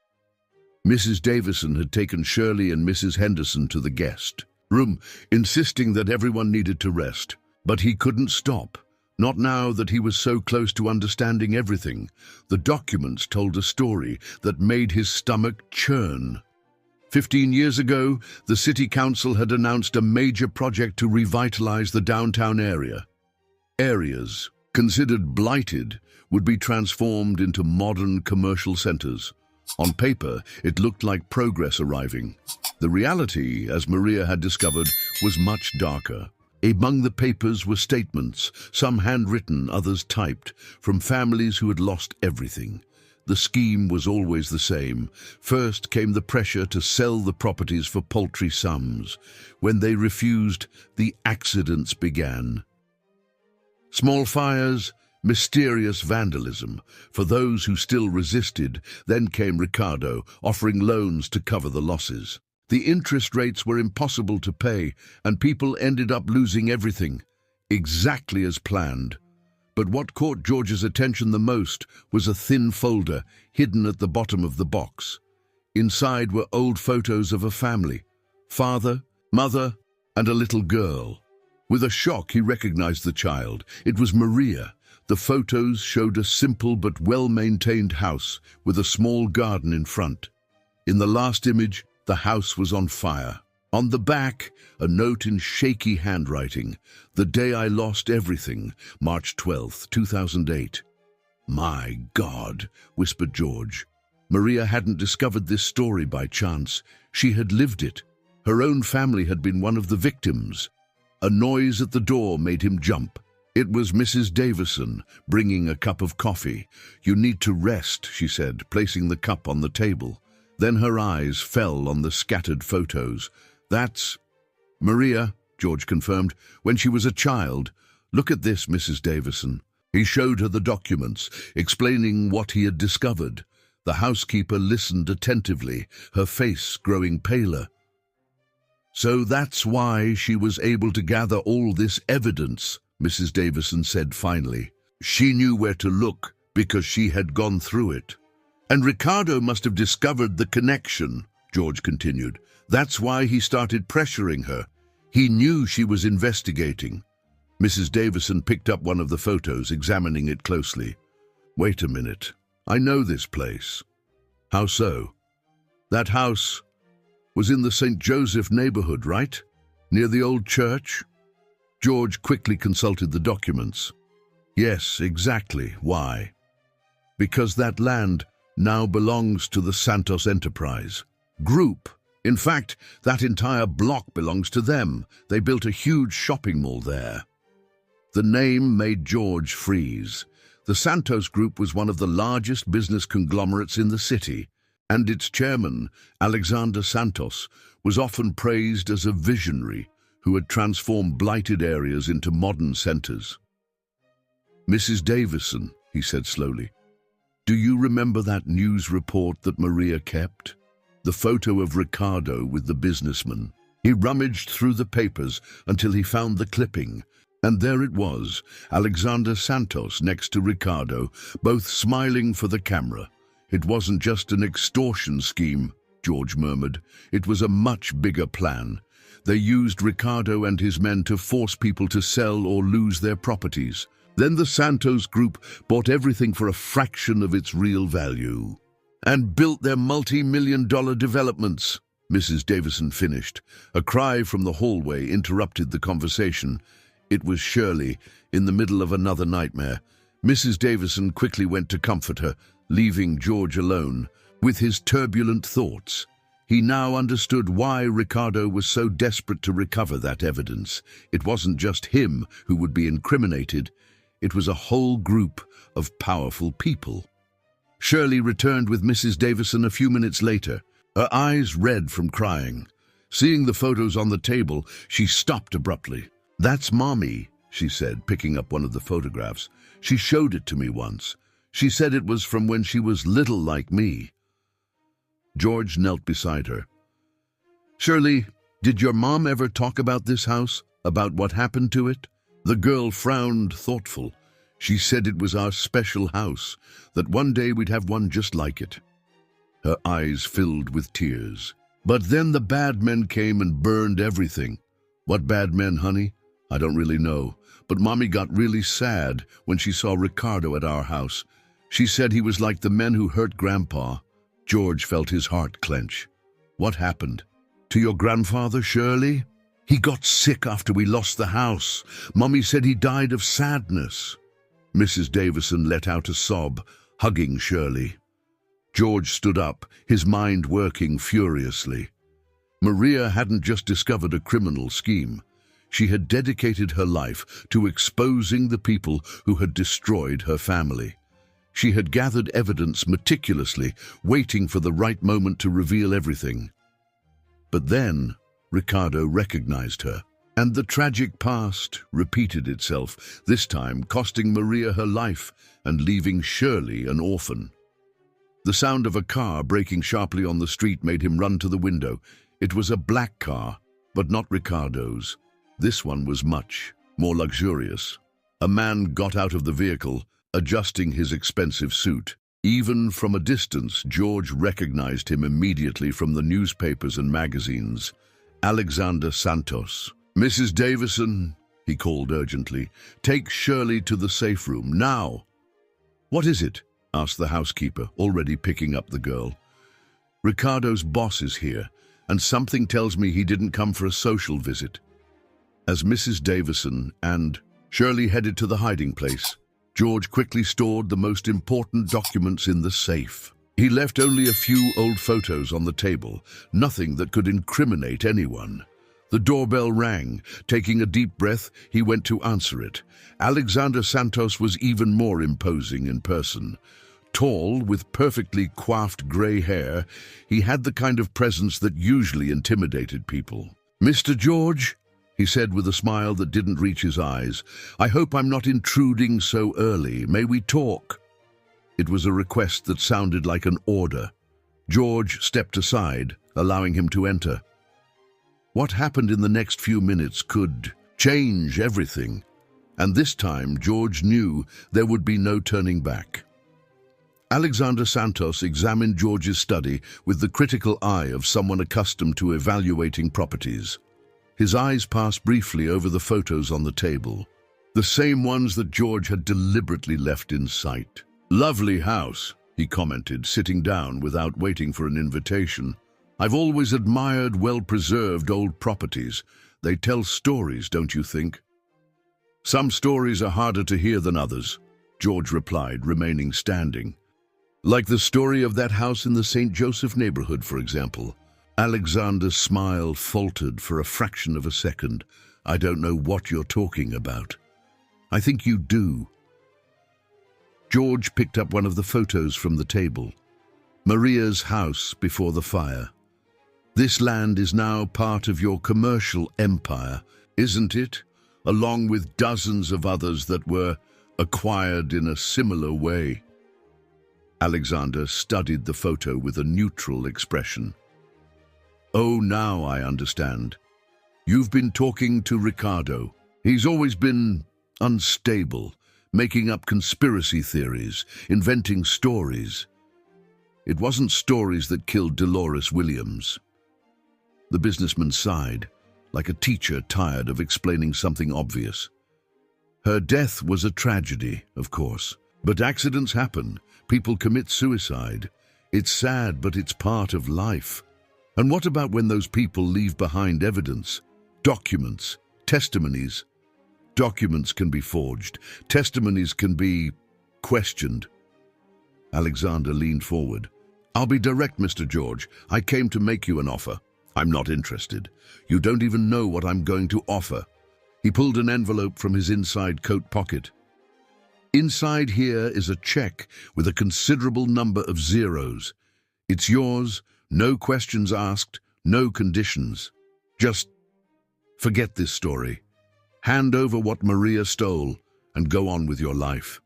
Mrs. Davison had taken Shirley and Mrs. Henderson to the guest room, insisting that everyone needed to rest. But he couldn't stop, not now that he was so close to understanding everything. The documents told a story that made his stomach churn. 15 years ago, the city council had announced a major project to revitalize the downtown area. Areas considered blighted would be transformed into modern commercial centers. On paper, it looked like progress arriving. The reality, as Maria had discovered, was much darker. Among the papers were statements, some handwritten, others typed, from families who had lost everything. The scheme was always the same. First came the pressure to sell the properties for paltry sums. When they refused, the accidents began. Small fires, mysterious vandalism. For those who still resisted, then came Ricardo, offering loans to cover the losses. The interest rates were impossible to pay, and people ended up losing everything, exactly as planned. But what caught George's attention the most was a thin folder hidden at the bottom of the box. Inside were old photos of a family, father, mother, and a little girl. With a shock, he recognized the child. It was Maria. The photos showed a simple but well-maintained house with a small garden in front. In the last image, the house was on fire. On the back, a note in shaky handwriting. "The day I lost everything, March 12th, 2008. "My God," whispered George. Maria hadn't discovered this story by chance. She had lived it. Her own family had been one of the victims. A noise at the door made him jump. It was Mrs. Davison, bringing a cup of coffee. "You need to rest," she said, placing the cup on the table. Then her eyes fell on the scattered photos. "That's Maria," George confirmed, "when she was a child. Look at this, Mrs. Davison." He showed her the documents, explaining what he had discovered. The housekeeper listened attentively, her face growing paler. "So that's why she was able to gather all this evidence," Mrs. Davison said finally. "She knew where to look because she had gone through it." "And Ricardo must have discovered the connection," George continued. "That's why he started pressuring her. He knew she was investigating." Mrs. Davison picked up one of the photos, examining it closely. "Wait a minute. I know this place." "How so?" "That house was in the St. Joseph neighborhood, right? Near the old church?" George quickly consulted the documents. "Yes, exactly. Why?" "Because that land now belongs to the Santos Enterprise Group. In fact, that entire block belongs to them. They built a huge shopping mall there." The name made George freeze. The Santos Group was one of the largest business conglomerates in the city, and its chairman, Alexander Santos, was often praised as a visionary who had transformed blighted areas into modern centers. "Mrs. Davison," he said slowly, "do you remember that news report that Maria kept? The photo of Ricardo with the businessman." He rummaged through the papers until he found the clipping, and there it was, Alexander Santos next to Ricardo, both smiling for the camera. "It wasn't just an extortion scheme," George murmured. "It was a much bigger plan. They used Ricardo and his men to force people to sell or lose their properties. Then the Santos Group bought everything for a fraction of its real value and built their multi-million-dollar developments." Mrs. Davison finished. A cry from the hallway interrupted the conversation. It was Shirley, in the middle of another nightmare. Mrs. Davison quickly went to comfort her, leaving George alone with his turbulent thoughts. He now understood why Ricardo was so desperate to recover that evidence. It wasn't just him who would be incriminated. It was a whole group of powerful people. Shirley returned with Mrs. Davison a few minutes later, her eyes red from crying. Seeing the photos on the table, she stopped abruptly. "That's Mommy," she said, picking up one of the photographs. "She showed it to me once. She said it was from when she was little like me." George knelt beside her. "Shirley, did your mom ever talk about this house? About what happened to it?" The girl frowned, thoughtful. "She said it was our special house, that one day we'd have one just like it." Her eyes filled with tears. "But then the bad men came and burned everything." "What bad men, honey? I don't really know. But Mommy got really sad when she saw Ricardo at our house. She said he was like the men who hurt Grandpa." George felt his heart clench. "What happened? To your grandfather, Shirley?" "He got sick after we lost the house. Mommy said he died of sadness." Mrs. Davison let out a sob, hugging Shirley. George stood up, his mind working furiously. Maria hadn't just discovered a criminal scheme. She had dedicated her life to exposing the people who had destroyed her family. She had gathered evidence meticulously, waiting for the right moment to reveal everything. But then Ricardo recognized her, and the tragic past repeated itself, this time costing Maria her life and leaving Shirley an orphan. The sound of a car braking sharply on the street made him run to the window. It was a black car, but not Ricardo's. This one was much more luxurious. A man got out of the vehicle, adjusting his expensive suit. Even from a distance, George recognized him immediately from the newspapers and magazines. Alexander Santos. "Mrs. Davison," he called urgently, "take Shirley to the safe room, now." "What is it?" asked the housekeeper, already picking up the girl. "Ricardo's boss is here, and something tells me he didn't come for a social visit." As Mrs. Davison and Shirley headed to the hiding place, George quickly stored the most important documents in the safe. He left only a few old photos on the table, nothing that could incriminate anyone. The doorbell rang. Taking a deep breath, he went to answer it. Alexander Santos was even more imposing in person. Tall, with perfectly coiffed grey hair, he had the kind of presence that usually intimidated people. "Mr. George," he said with a smile that didn't reach his eyes, "I hope I'm not intruding so early. May we talk?" It was a request that sounded like an order. George stepped aside, allowing him to enter. What happened in the next few minutes could change everything, and this time George knew there would be no turning back. Alexander Santos examined George's study with the critical eye of someone accustomed to evaluating properties. His eyes passed briefly over the photos on the table, the same ones that George had deliberately left in sight. "Lovely house," he commented, sitting down without waiting for an invitation. "I've always admired well-preserved old properties. They tell stories, don't you think?" "Some stories are harder to hear than others," George replied, remaining standing. "Like the story of that house in the St. Joseph neighborhood, for example." Alexander's smile faltered for a fraction of a second. "I don't know what you're talking about." "I think you do." George picked up one of the photos from the table. Maria's house before the fire. "This land is now part of your commercial empire, isn't it? Along with dozens of others that were acquired in a similar way." Alexander studied the photo with a neutral expression. "Oh, now I understand. You've been talking to Ricardo. He's always been unstable, making up conspiracy theories, inventing stories. It wasn't stories that killed Dolores Williams." The businessman sighed, like a teacher tired of explaining something obvious. "Her death was a tragedy, of course, but accidents happen. People commit suicide. It's sad, but it's part of life. And what about when those people leave behind evidence? Documents, testimonies. Documents can be forged. Testimonies can be questioned." Alexander leaned forward. "I'll be direct, Mr. George. I came to make you an offer. I'm not interested. You don't even know what I'm going to offer." He pulled an envelope from his inside coat pocket. "Inside here is a check with a considerable number of zeros. It's yours, no questions asked, no conditions. Just forget this story. Hand over what Maria stole and go on with your life."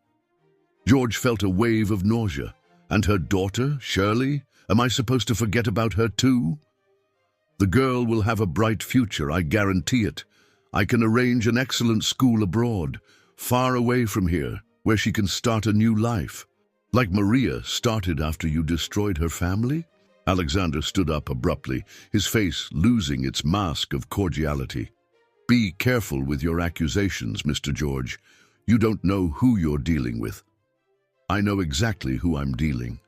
George felt a wave of nausea. "And her daughter, Shirley? Am I supposed to forget about her too?" "The girl will have a bright future, I guarantee it. I can arrange an excellent school abroad, far away from here, where she can start a new life. Like Maria started after you destroyed her family?" Alexander stood up abruptly, his face losing its mask of cordiality. "Be careful with your accusations, Mr. George. You don't know who you're dealing with." "I know exactly who I'm dealing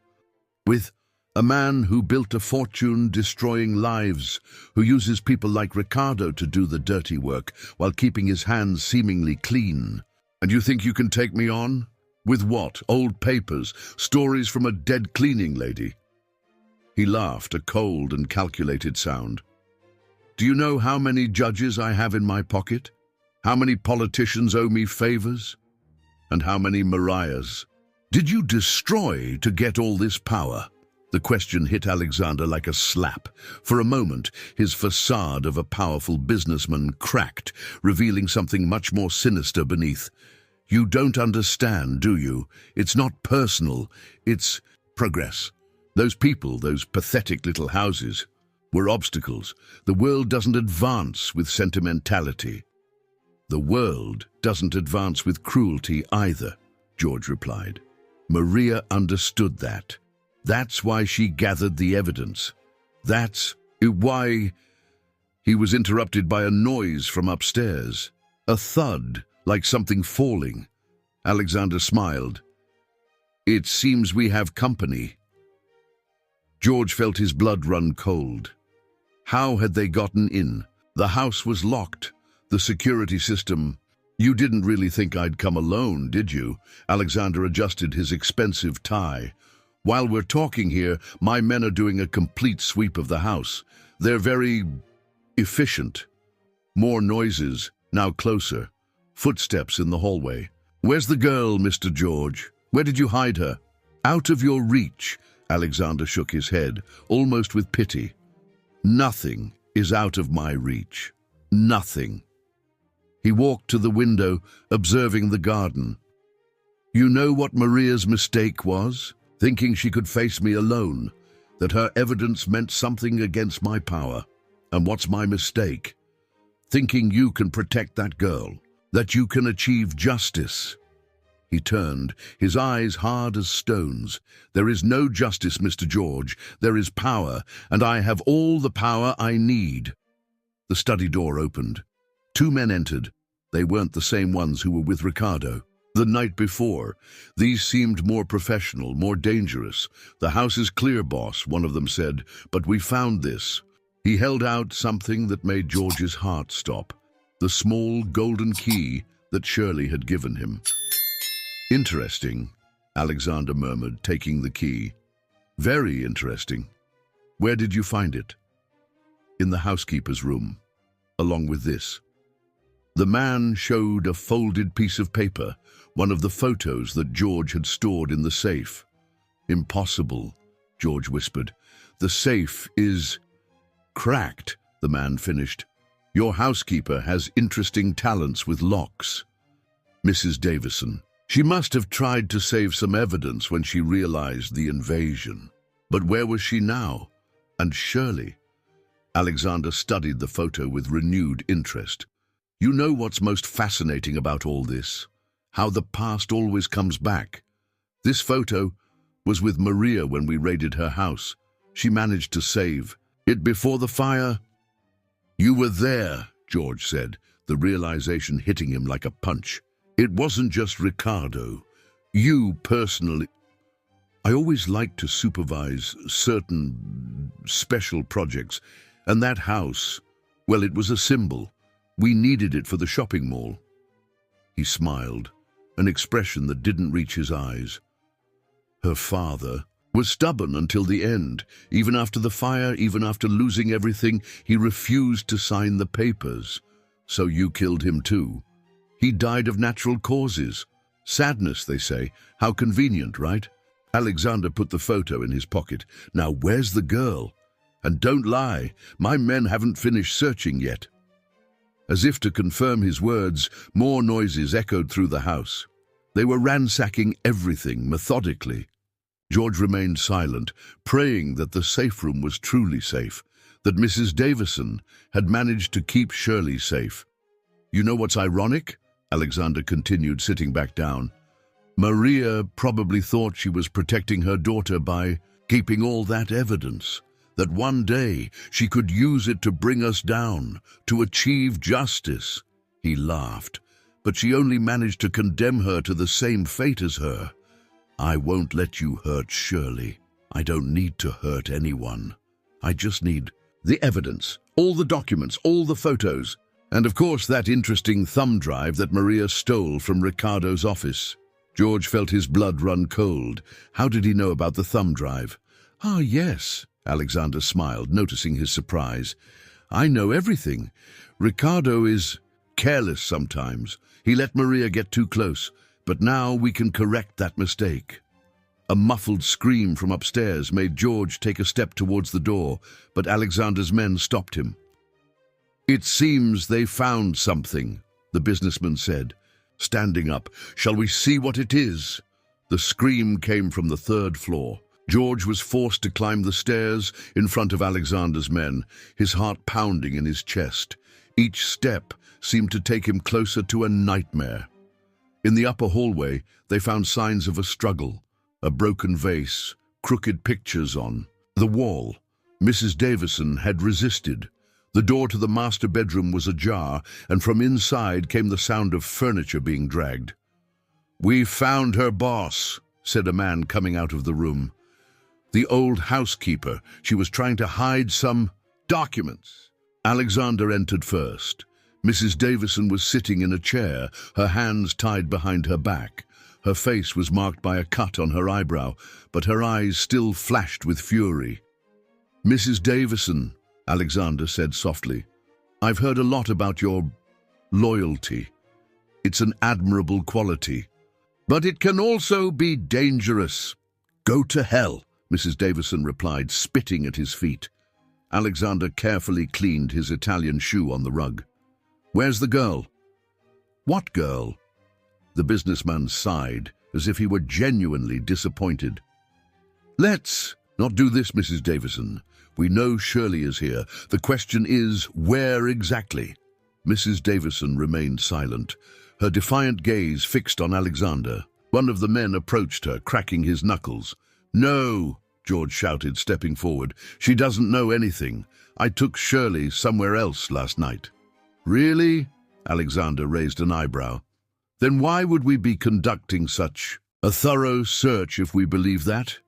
with. A man who built a fortune destroying lives, who uses people like Ricardo to do the dirty work while keeping his hands seemingly clean. And you think you can take me on? With what? Old papers? Stories from a dead cleaning lady?" He laughed, a cold and calculated sound. "Do you know how many judges I have in my pocket? How many politicians owe me favors? And how many Marias? Did you destroy to get all this power?" The question hit Alexander like a slap. For a moment, his facade of a powerful businessman cracked, revealing something much more sinister beneath. "You don't understand, do you? It's not personal. It's progress. Those people, those pathetic little houses, were obstacles. The world doesn't advance with sentimentality." "The world doesn't advance with cruelty either," George replied. "Maria understood that. That's why she gathered the evidence. That's why—" He was interrupted by a noise from upstairs. A thud, like something falling. Alexander smiled. "It seems we have company." George felt his blood run cold. How had they gotten in? The house was locked. The security system— "You didn't really think I'd come alone, did you?" Alexander adjusted his expensive tie. "While we're talking here, my men are doing a complete sweep of the house. They're very efficient. More noises, now closer. Footsteps in the hallway. "Where's the girl, Mr. George? Where did you hide her?" "Out of your reach." Alexander shook his head, almost with pity. "Nothing is out of my reach. Nothing." He walked to the window, observing the garden. "You know what Maria's mistake was? Thinking she could face me alone, that her evidence meant something against my power. And what's my mistake? Thinking you can protect that girl, that you can achieve justice." He turned, his eyes hard as stones. "There is no justice, Mr. George. There is power, and I have all the power I need." The study door opened. Two men entered. They weren't the same ones who were with Ricardo the night before. These seemed more professional, more dangerous. "The house is clear, boss," one of them said, "but we found this." He held out something that made George's heart stop. The small golden key that Shirley had given him. "Interesting," Alexander murmured, taking the key. "Very interesting. Where did you find it?" "In the housekeeper's room, along with this." The man showed a folded piece of paper, one of the photos that George had stored in the safe. "Impossible," George whispered. "The safe is cracked," the man finished. "Your housekeeper has interesting talents with locks." Mrs. Davison. She must have tried to save some evidence when she realized the invasion. But where was she now? And Shirley? Alexander studied the photo with renewed interest. "You know what's most fascinating about all this? How the past always comes back. This photo was with Maria when we raided her house. She managed to save it before the fire." "You were there," George said, the realization hitting him like a punch. "It wasn't just Ricardo. You personally." "I always liked to supervise certain special projects, and that house, well, it was a symbol. We needed it for the shopping mall." He smiled, an expression that didn't reach his eyes. "Her father was stubborn until the end. Even after the fire, even after losing everything, he refused to sign the papers. So you killed him too. He died of natural causes. Sadness, they say. How convenient, right?" Alexander put the photo in his pocket. "Now where's the girl? And don't lie, my men haven't finished searching yet." As if to confirm his words, more noises echoed through the house. They were ransacking everything methodically. George remained silent, praying that the safe room was truly safe, that Mrs. Davison had managed to keep Shirley safe. "You know what's ironic?" Alexander continued, sitting back down. "Maria probably thought she was protecting her daughter by keeping all that evidence, that one day she could use it to bring us down, to achieve justice." He laughed. "But she only managed to condemn her to the same fate as her. I won't let you hurt Shirley. I don't need to hurt anyone. I just need the evidence, all the documents, all the photos, and of course that interesting thumb drive that Maria stole from Ricardo's office." George felt his blood run cold. How did he know about the thumb drive? "Ah, yes," Alexander smiled, noticing his surprise. "I know everything. Ricardo is careless sometimes. He let Maria get too close, but now we can correct that mistake." A muffled scream from upstairs made George take a step towards the door, but Alexander's men stopped him. "It seems they found something," the businessman said, standing up. "Shall we see what it is?" The scream came from the third floor. George was forced to climb the stairs in front of Alexander's men, his heart pounding in his chest. Each step seemed to take him closer to a nightmare. In the upper hallway, they found signs of a struggle. A broken vase, crooked pictures on the wall. Mrs. Davison had resisted. The door to the master bedroom was ajar, and from inside came the sound of furniture being dragged. "We found her, boss," said a man coming out of the room. "The old housekeeper. She was trying to hide some documents." Alexander entered first. Mrs. Davison was sitting in a chair, her hands tied behind her back. Her face was marked by a cut on her eyebrow, but her eyes still flashed with fury. "Mrs. Davison," Alexander said softly, I've heard a lot about your loyalty. It's an admirable quality. But it can also be dangerous. Go to hell, Mrs. Davison replied, spitting at his feet. Alexander carefully cleaned his Italian shoe on the rug. Where's the girl? What girl? The businessman sighed, as if he were genuinely disappointed. Let's not do this, Mrs. Davison. We know Shirley is here. The question is, where exactly? Mrs. Davison remained silent, her defiant gaze fixed on Alexander. One of the men approached her, cracking his knuckles. No, George shouted, stepping forward. She doesn't know anything. I took Shirley somewhere else last night. Really? Alexander raised an eyebrow. Then why would we be conducting such a thorough search if we believe that?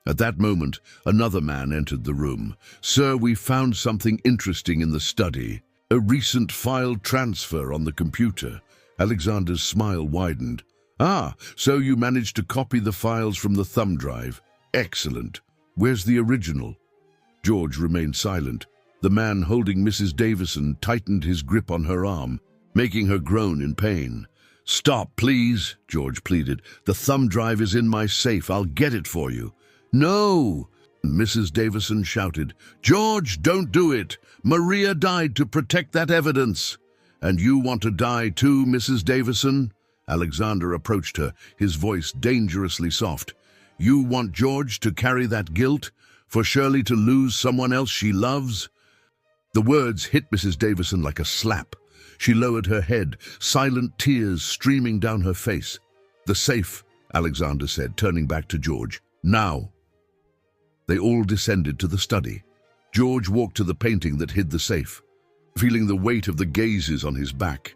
At that moment, another man entered the room. Sir, we found something interesting in the study. A recent file transfer on the computer. Alexander's smile widened. Ah, so you managed to copy the files from the thumb drive. Excellent. Where's the original? George remained silent. The man holding Mrs. Davison tightened his grip on her arm, making her groan in pain. Stop, please, George pleaded. The thumb drive is in my safe. I'll get it for you. No, Mrs. Davison shouted. George, don't do it. Maria died to protect that evidence. And you want to die too, Mrs. Davison? Alexander approached her, his voice dangerously soft. You want George to carry that guilt? For Shirley to lose someone else she loves? The words hit Mrs. Davison like a slap. She lowered her head, silent tears streaming down her face. The safe, Alexander said, turning back to George. Now. They all descended to the study. George walked to the painting that hid the safe, feeling the weight of the gazes on his back.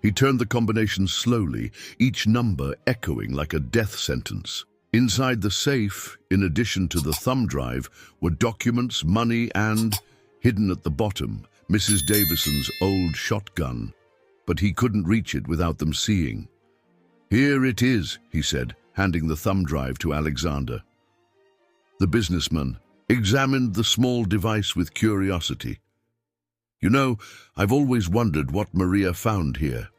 He turned the combination slowly, each number echoing like a death sentence. Inside the safe, in addition to the thumb drive, were documents, money, and, hidden at the bottom, Mrs. Davison's old shotgun. But he couldn't reach it without them seeing. Here it is, he said, handing the thumb drive to Alexander. The businessman examined the small device with curiosity. You know, I've always wondered what Maria found here.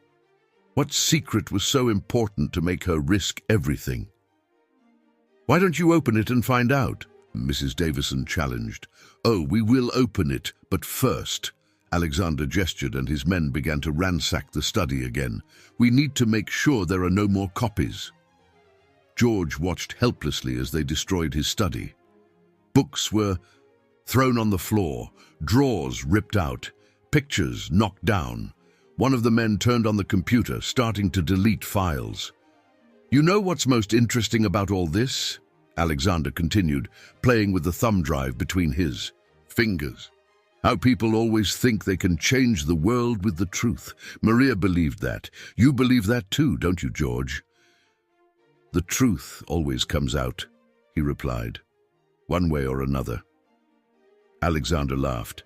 What secret was so important to make her risk everything? Why don't you open it and find out? Mrs. Davison challenged. Oh, we will open it, but first. Alexander gestured and his men began to ransack the study again. We need to make sure there are no more copies. George watched helplessly as they destroyed his study. Books were thrown on the floor, drawers ripped out, pictures knocked down. One of the men turned on the computer, starting to delete files. You know what's most interesting about all this? Alexander continued, playing with the thumb drive between his fingers. How people always think they can change the world with the truth. Maria believed that. You believe that too, don't you, George? The truth always comes out, he replied, one way or another. Alexander laughed.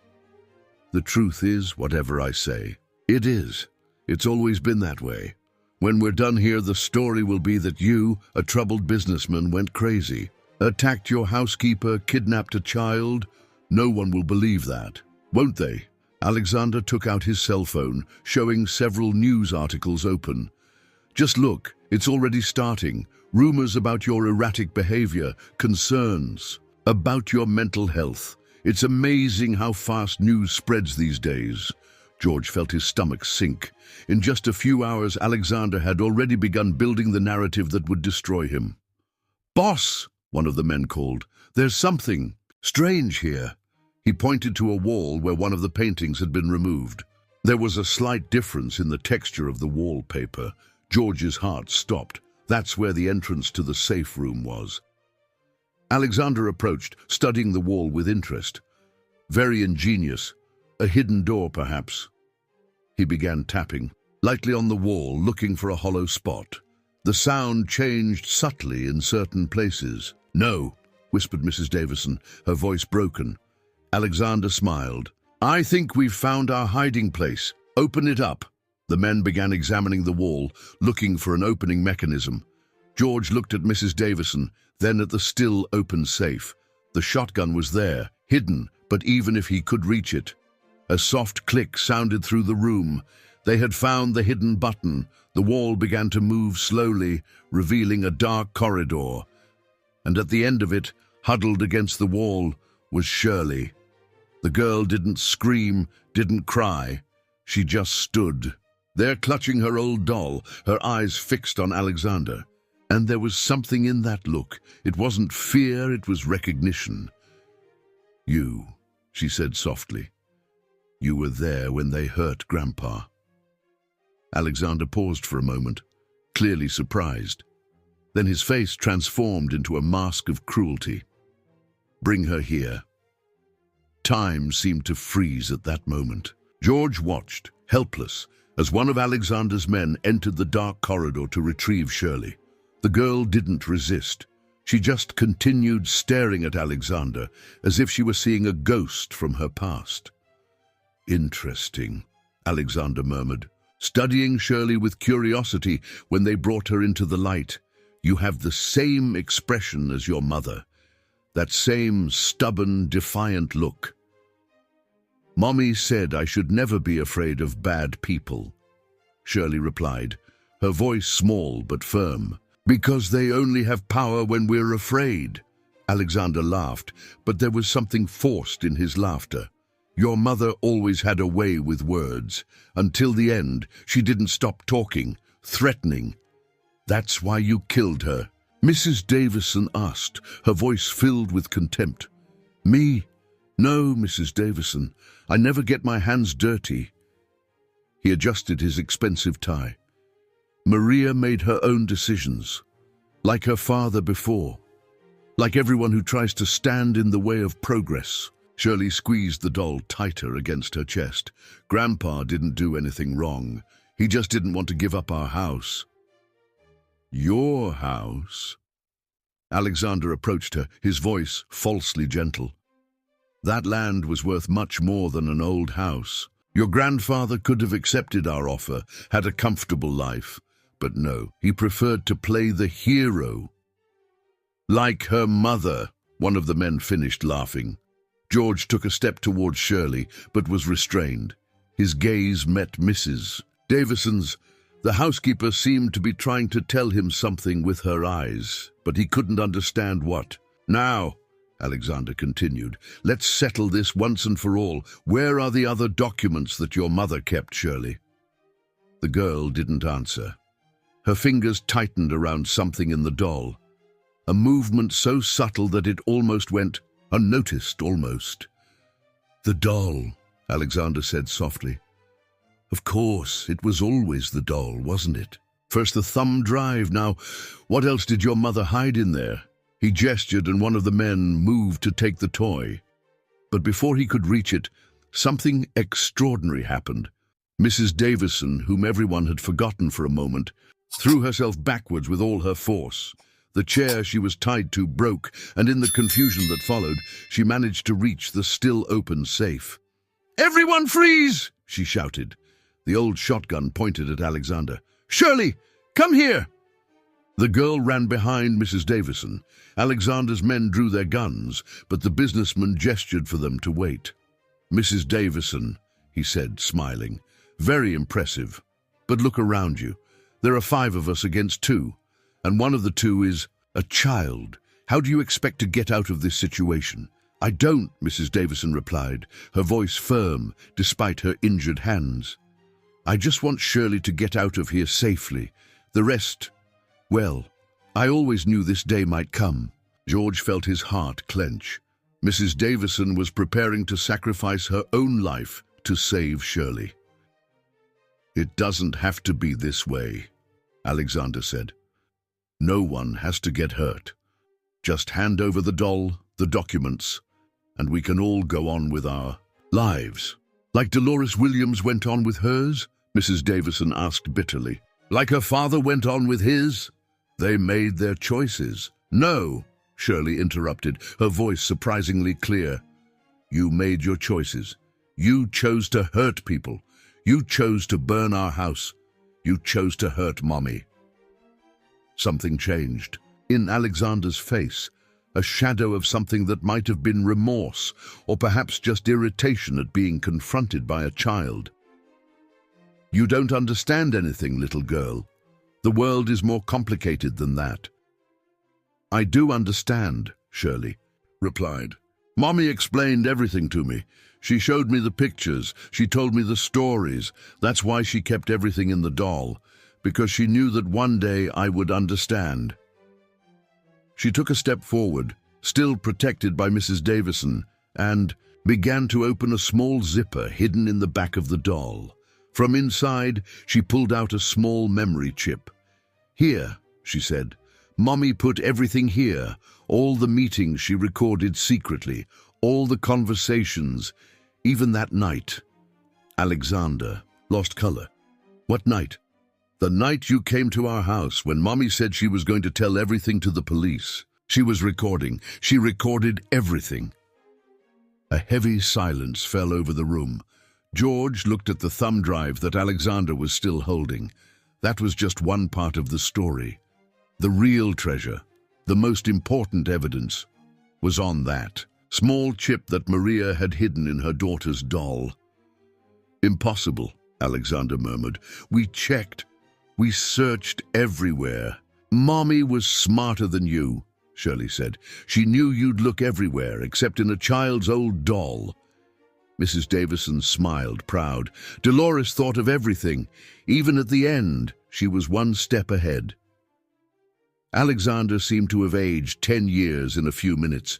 The truth is whatever I say. It is. It's always been that way. When we're done here, the story will be that you, a troubled businessman, went crazy, attacked your housekeeper, kidnapped a child. No one will believe that, won't they? Alexander took out his cell phone, showing several news articles open. Just look, it's already starting. Rumors about your erratic behavior, concerns about your mental health. It's amazing how fast news spreads these days. George felt his stomach sink. In just a few hours, Alexander had already begun building the narrative that would destroy him. Boss, one of the men called, there's something strange here. He pointed to a wall where one of the paintings had been removed. There was a slight difference in the texture of the wallpaper. George's heart stopped. That's where the entrance to the safe room was. Alexander approached, studying the wall with interest. Very ingenious. A hidden door, perhaps. He began tapping, lightly on the wall, looking for a hollow spot. The sound changed subtly in certain places. No, whispered Mrs. Davison, her voice broken. Alexander smiled. I think we've found our hiding place. Open it up. The men began examining the wall, looking for an opening mechanism. George looked at Mrs. Davison, then at the still open safe. The shotgun was there, hidden, but even if he could reach it, A soft click sounded through the room. They had found the hidden button. The wall began to move slowly, revealing a dark corridor. And at the end of it, huddled against the wall, was Shirley. The girl didn't scream, didn't cry. She just stood, there clutching her old doll, her eyes fixed on Alexander. And there was something in that look. It wasn't fear, it was recognition. "You," she said softly. "You were there when they hurt Grandpa." Alexander paused for a moment, clearly surprised. Then his face transformed into a mask of cruelty. "Bring her here." Time seemed to freeze at that moment. George watched, helpless, as one of Alexander's men entered the dark corridor to retrieve Shirley. The girl didn't resist. She just continued staring at Alexander, as if she were seeing a ghost from her past. "Interesting," Alexander murmured, studying Shirley with curiosity when they brought her into the light. "You have the same expression as your mother, that same stubborn, defiant look." "Mommy said I should never be afraid of bad people," Shirley replied, her voice small but firm. "Because they only have power when we're afraid." Alexander laughed, but there was something forced in his laughter. "Your mother always had a way with words. Until the end, she didn't stop talking, threatening. That's why you killed her." Mrs. Davison asked, her voice filled with contempt. "Me? No, Mrs. Davison. I never get my hands dirty." He adjusted his expensive tie. "Maria made her own decisions, like her father before, like everyone who tries to stand in the way of progress." Shirley squeezed the doll tighter against her chest. "Grandpa didn't do anything wrong. He just didn't want to give up our house." "Your house?" Alexander approached her, his voice falsely gentle. "That land was worth much more than an old house. Your grandfather could have accepted our offer, had a comfortable life. But no, he preferred to play the hero." "Like her mother," one of the men finished laughing. George took a step towards Shirley, but was restrained. His gaze met Mrs. Davison's. The housekeeper seemed to be trying to tell him something with her eyes, but he couldn't understand what. "Now," Alexander continued, "let's settle this once and for all. Where are the other documents that your mother kept, Shirley?" The girl didn't answer. Her fingers tightened around something in the doll, a movement so subtle that it almost went unnoticed, almost. "The doll," Alexander said softly. "Of course, it was always the doll, wasn't it? First the thumb drive, now what else did your mother hide in there?" He gestured and one of the men moved to take the toy. But before he could reach it, something extraordinary happened. Mrs. Davison, whom everyone had forgotten for a moment, threw herself backwards with all her force. The chair she was tied to broke, and in the confusion that followed, she managed to reach the still open safe. "Everyone freeze!" she shouted. The old shotgun pointed at Alexander. "Shirley, come here!" The girl ran behind Mrs. Davison. Alexander's men drew their guns, but the businessman gestured for them to wait. "Mrs. Davison," he said, smiling, "very impressive. But look around you. There are 5 of us against 2, and one of the 2 is a child. How do you expect to get out of this situation?" "I don't," Mrs. Davison replied, her voice firm despite her injured hands. "I just want Shirley to get out of here safely. The rest, well, I always knew this day might come." George felt his heart clench. Mrs. Davison was preparing to sacrifice her own life to save Shirley. "It doesn't have to be this way," Alexander said. "No one has to get hurt. Just hand over the doll, the documents, and we can all go on with our lives." "Like Dolores Williams went on with hers?" Mrs. Davison asked bitterly. "Like her father went on with his? They made their choices." "No," Shirley interrupted, her voice surprisingly clear. "You made your choices. You chose to hurt people. You chose to burn our house. You chose to hurt Mommy." Something changed. In Alexander's face, a shadow of something that might have been remorse, or perhaps just irritation at being confronted by a child. "You don't understand anything, little girl. The world is more complicated than that." "I do understand," Shirley replied. "Mommy explained everything to me. She showed me the pictures. She told me the stories. That's why she kept everything in the doll, because she knew that one day I would understand." She took a step forward, still protected by Mrs. Davison, and began to open a small zipper hidden in the back of the doll. From inside, she pulled out a small memory chip. "Here," she said. "Mommy put everything here, all the meetings she recorded secretly, all the conversations, even that night." Alexander lost color. "What night?" "The night you came to our house when Mommy said she was going to tell everything to the police. She was recording. She recorded everything." A heavy silence fell over the room. George looked at the thumb drive that Alexander was still holding. That was just one part of the story. The real treasure, the most important evidence, was on that small chip that Maria had hidden in her daughter's doll. "Impossible," Alexander murmured. "We checked. We searched everywhere." "Mommy was smarter than you," Shirley said. "She knew you'd look everywhere except in a child's old doll." Mrs. Davison smiled, proud. "Dolores thought of everything. Even at the end, she was one step ahead." Alexander seemed to have aged 10 years in a few minutes.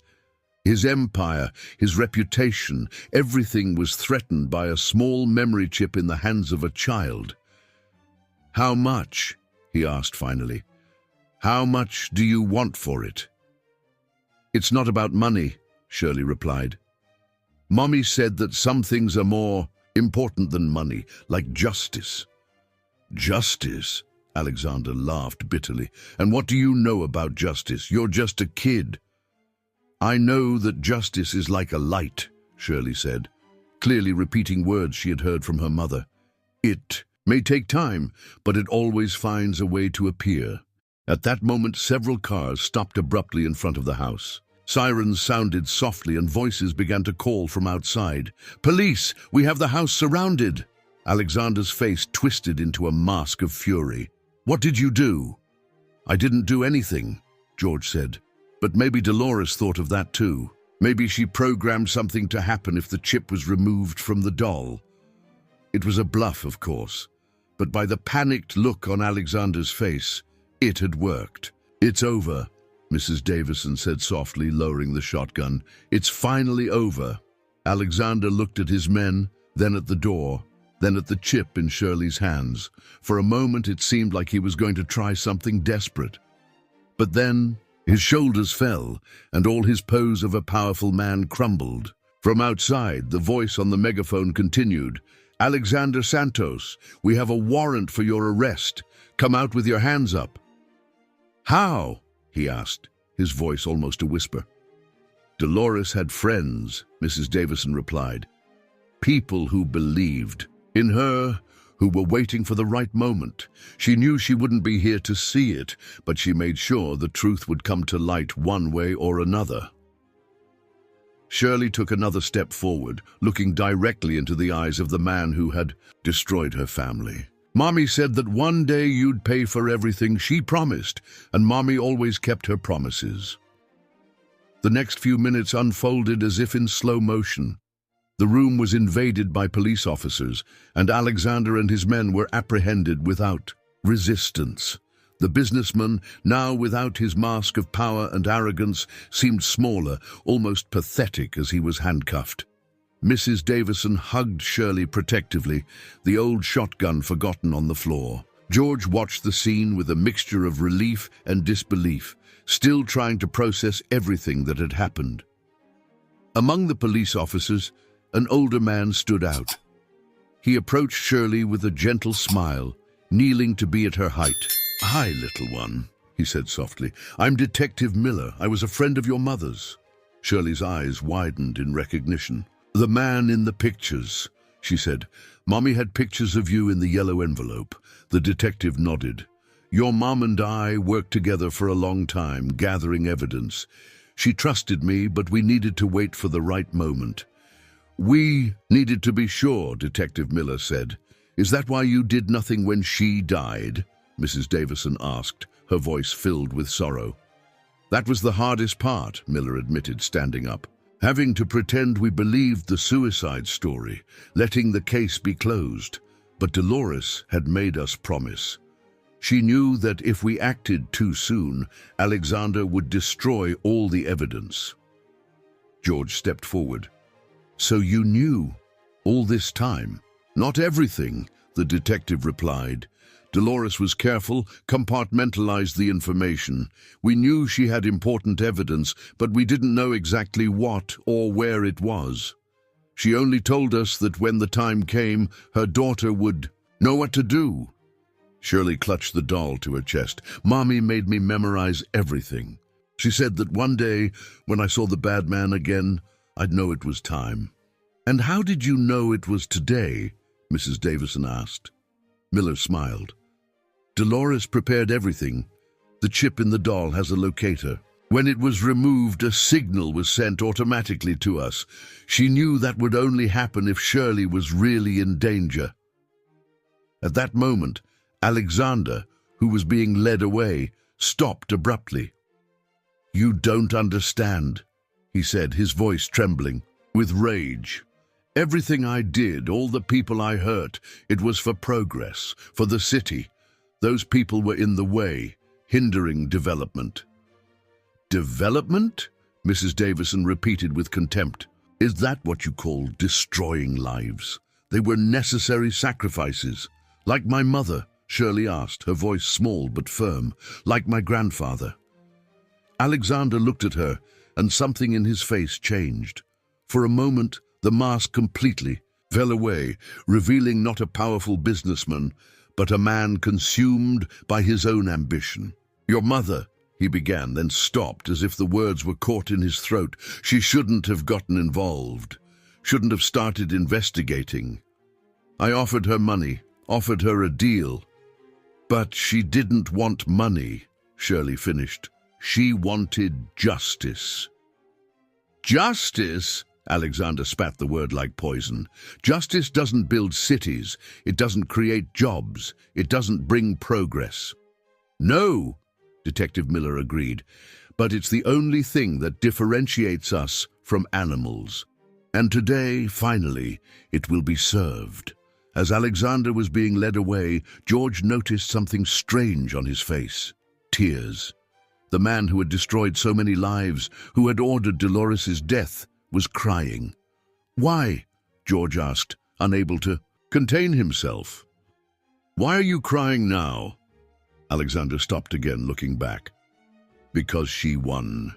His empire, his reputation, everything was threatened by a small memory chip in the hands of a child. "How much?" he asked finally. "How much do you want for it?" "It's not about money," Shirley replied. "Mommy said that some things are more important than money, like justice." "Justice?" Alexander laughed bitterly. "And what do you know about justice? You're just a kid." "I know that justice is like a light," Shirley said, clearly repeating words she had heard from her mother. "It may take time, but it always finds a way to appear." At that moment, several cars stopped abruptly in front of the house. Sirens sounded softly and voices began to call from outside. "Police! We have the house surrounded!" Alexander's face twisted into a mask of fury. "What did you do?" "I didn't do anything," George said. "But maybe Dolores thought of that too. Maybe she programmed something to happen if the chip was removed from the doll." It was a bluff, of course, but by the panicked look on Alexander's face, it had worked. "It's over," Mrs. Davison said softly, lowering the shotgun. "It's finally over." Alexander looked at his men, then at the door, then at the chip in Shirley's hands. For a moment it seemed like he was going to try something desperate. But then his shoulders fell, and all his pose of a powerful man crumbled. From outside, the voice on the megaphone continued. "Alexander Santos, we have a warrant for your arrest. Come out with your hands up." "How?" he asked, his voice almost a whisper. "Dolores had friends," Mrs. Davison replied. "People who believed in her, who were waiting for the right moment. She knew she wouldn't be here to see it, but she made sure the truth would come to light one way or another." Shirley took another step forward, looking directly into the eyes of the man who had destroyed her family. "Mommy said that one day you'd pay for everything she promised, and Mommy always kept her promises." The next few minutes unfolded as if in slow motion. The room was invaded by police officers, and Alexander and his men were apprehended without resistance. The businessman, now without his mask of power and arrogance, seemed smaller, almost pathetic as he was handcuffed. Mrs. Davison hugged Shirley protectively, the old shotgun forgotten on the floor. George watched the scene with a mixture of relief and disbelief, still trying to process everything that had happened. Among the police officers, an older man stood out. He approached Shirley with a gentle smile, kneeling to be at her height. "Hi, little one," he said softly. "I'm Detective Miller. I was a friend of your mother's." Shirley's eyes widened in recognition. "The man in the pictures," she said. "Mommy had pictures of you in the yellow envelope." The detective nodded. "Your mom and I worked together for a long time, gathering evidence. She trusted me, but we needed to wait for the right moment. We needed to be sure, Detective Miller said. Is that why you did nothing when she died? Mrs. Davison asked, her voice filled with sorrow. That was the hardest part, Miller admitted, standing up. Having to pretend we believed the suicide story, letting the case be closed. But Dolores had made us promise. She knew that if we acted too soon, Alexander would destroy all the evidence. George stepped forward. So you knew all this time? Not everything, the detective replied. Dolores was careful, compartmentalized the information. We knew she had important evidence, but we didn't know exactly what or where it was. She only told us that when the time came, her daughter would know what to do. Shirley clutched the doll to her chest. Mommy made me memorize everything. She said that one day, when I saw the bad man again, I'd know it was time. And how did you know it was today? Mrs. Davison asked. Miller smiled. Dolores prepared everything. The chip in the doll has a locator. When it was removed, a signal was sent automatically to us. She knew that would only happen if Shirley was really in danger. At that moment, Alexander, who was being led away, stopped abruptly. You don't understand, he said, his voice trembling with rage. Everything I did, all the people I hurt, it was for progress, for the city. Those people were in the way, hindering development. Development? Mrs. Davison repeated with contempt. Is that what you call destroying lives? They were necessary sacrifices. Like my mother, Shirley asked, her voice small but firm. Like my grandfather. Alexander looked at her, and something in his face changed. For a moment, the mask completely fell away, revealing not a powerful businessman, but a man consumed by his own ambition. Your mother, he began, then stopped as if the words were caught in his throat. She shouldn't have gotten involved, shouldn't have started investigating. I offered her money, offered her a deal. But she didn't want money, Shirley finished. She wanted justice. Justice? Alexander spat the word like poison. Justice doesn't build cities. It doesn't create jobs. It doesn't bring progress. No, Detective Miller agreed, but it's the only thing that differentiates us from animals. And today, finally, it will be served. As Alexander was being led away, George noticed something strange on his face. Tears. The man who had destroyed so many lives, who had ordered Dolores's death, was crying. Why? George asked, unable to contain himself. Why are you crying now? Alexander stopped again, looking back. Because she won,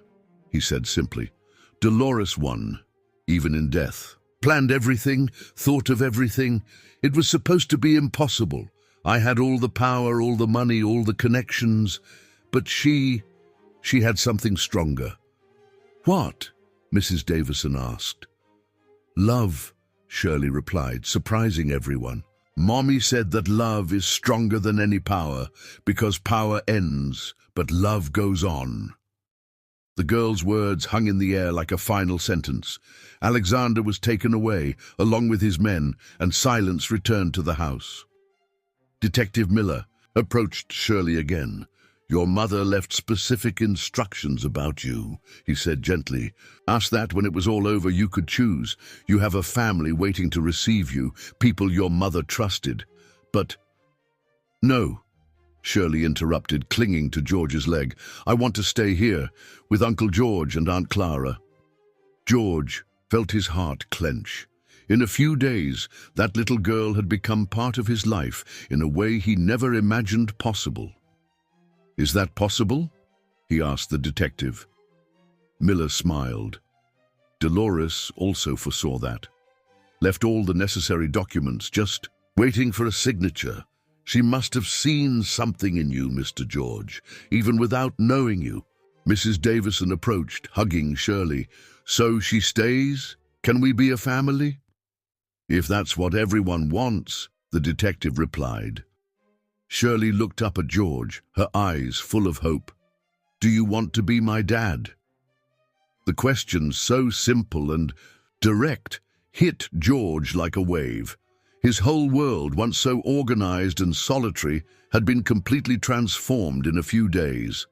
he said simply. Dolores won, even in death. Planned everything, thought of everything. It was supposed to be impossible. I had all the power, all the money, all the connections. But she had something stronger. What? Mrs. Davison asked. Love, Shirley replied, surprising everyone. Mommy said that love is stronger than any power, because power ends, but love goes on. The girl's words hung in the air like a final sentence. Alexander was taken away, along with his men, and silence returned to the house. Detective Miller approached Shirley again. Your mother left specific instructions about you, he said gently. Ask that when it was all over you could choose. You have a family waiting to receive you, people your mother trusted. But... No, Shirley interrupted, clinging to George's leg. I want to stay here, with Uncle George and Aunt Clara. George felt his heart clench. In a few days, that little girl had become part of his life in a way he never imagined possible. Is that possible? He asked the detective. Miller smiled. Dolores also foresaw that. Left all the necessary documents, just waiting for a signature. She must have seen something in you, Mr. George, even without knowing you. Mrs. Davison approached, hugging Shirley. So she stays? Can we be a family? If that's what everyone wants, the detective replied. Shirley looked up at George, her eyes full of hope. Do you want to be my dad? The question, so simple and direct, hit George like a wave. His whole world, once so organized and solitary, had been completely transformed in a few days.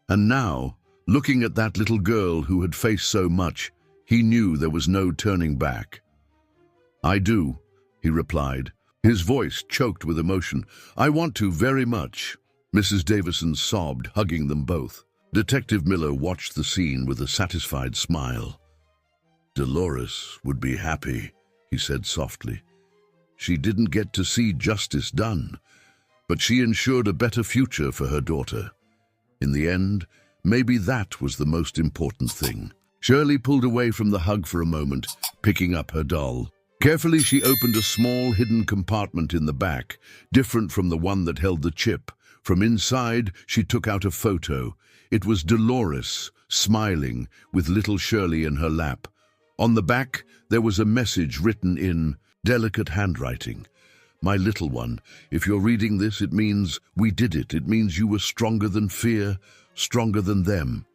And now, looking at that little girl who had faced so much, he knew there was no turning back. "I do," he replied, his voice choked with emotion. "I want to very much." Mrs. Davison sobbed, hugging them both. Detective Miller watched the scene with a satisfied smile. "Dolores would be happy," he said softly. "She didn't get to see justice done, but she ensured a better future for her daughter. In the end, maybe that was the most important thing." Shirley pulled away from the hug for a moment, picking up her doll. Carefully, she opened a small hidden compartment in the back, different from the one that held the chip. From inside, she took out a photo. It was Dolores, smiling, with little Shirley in her lap. On the back, there was a message written in delicate handwriting. "My little one, if you're reading this, it means we did it. It means you were stronger than fear, stronger than them.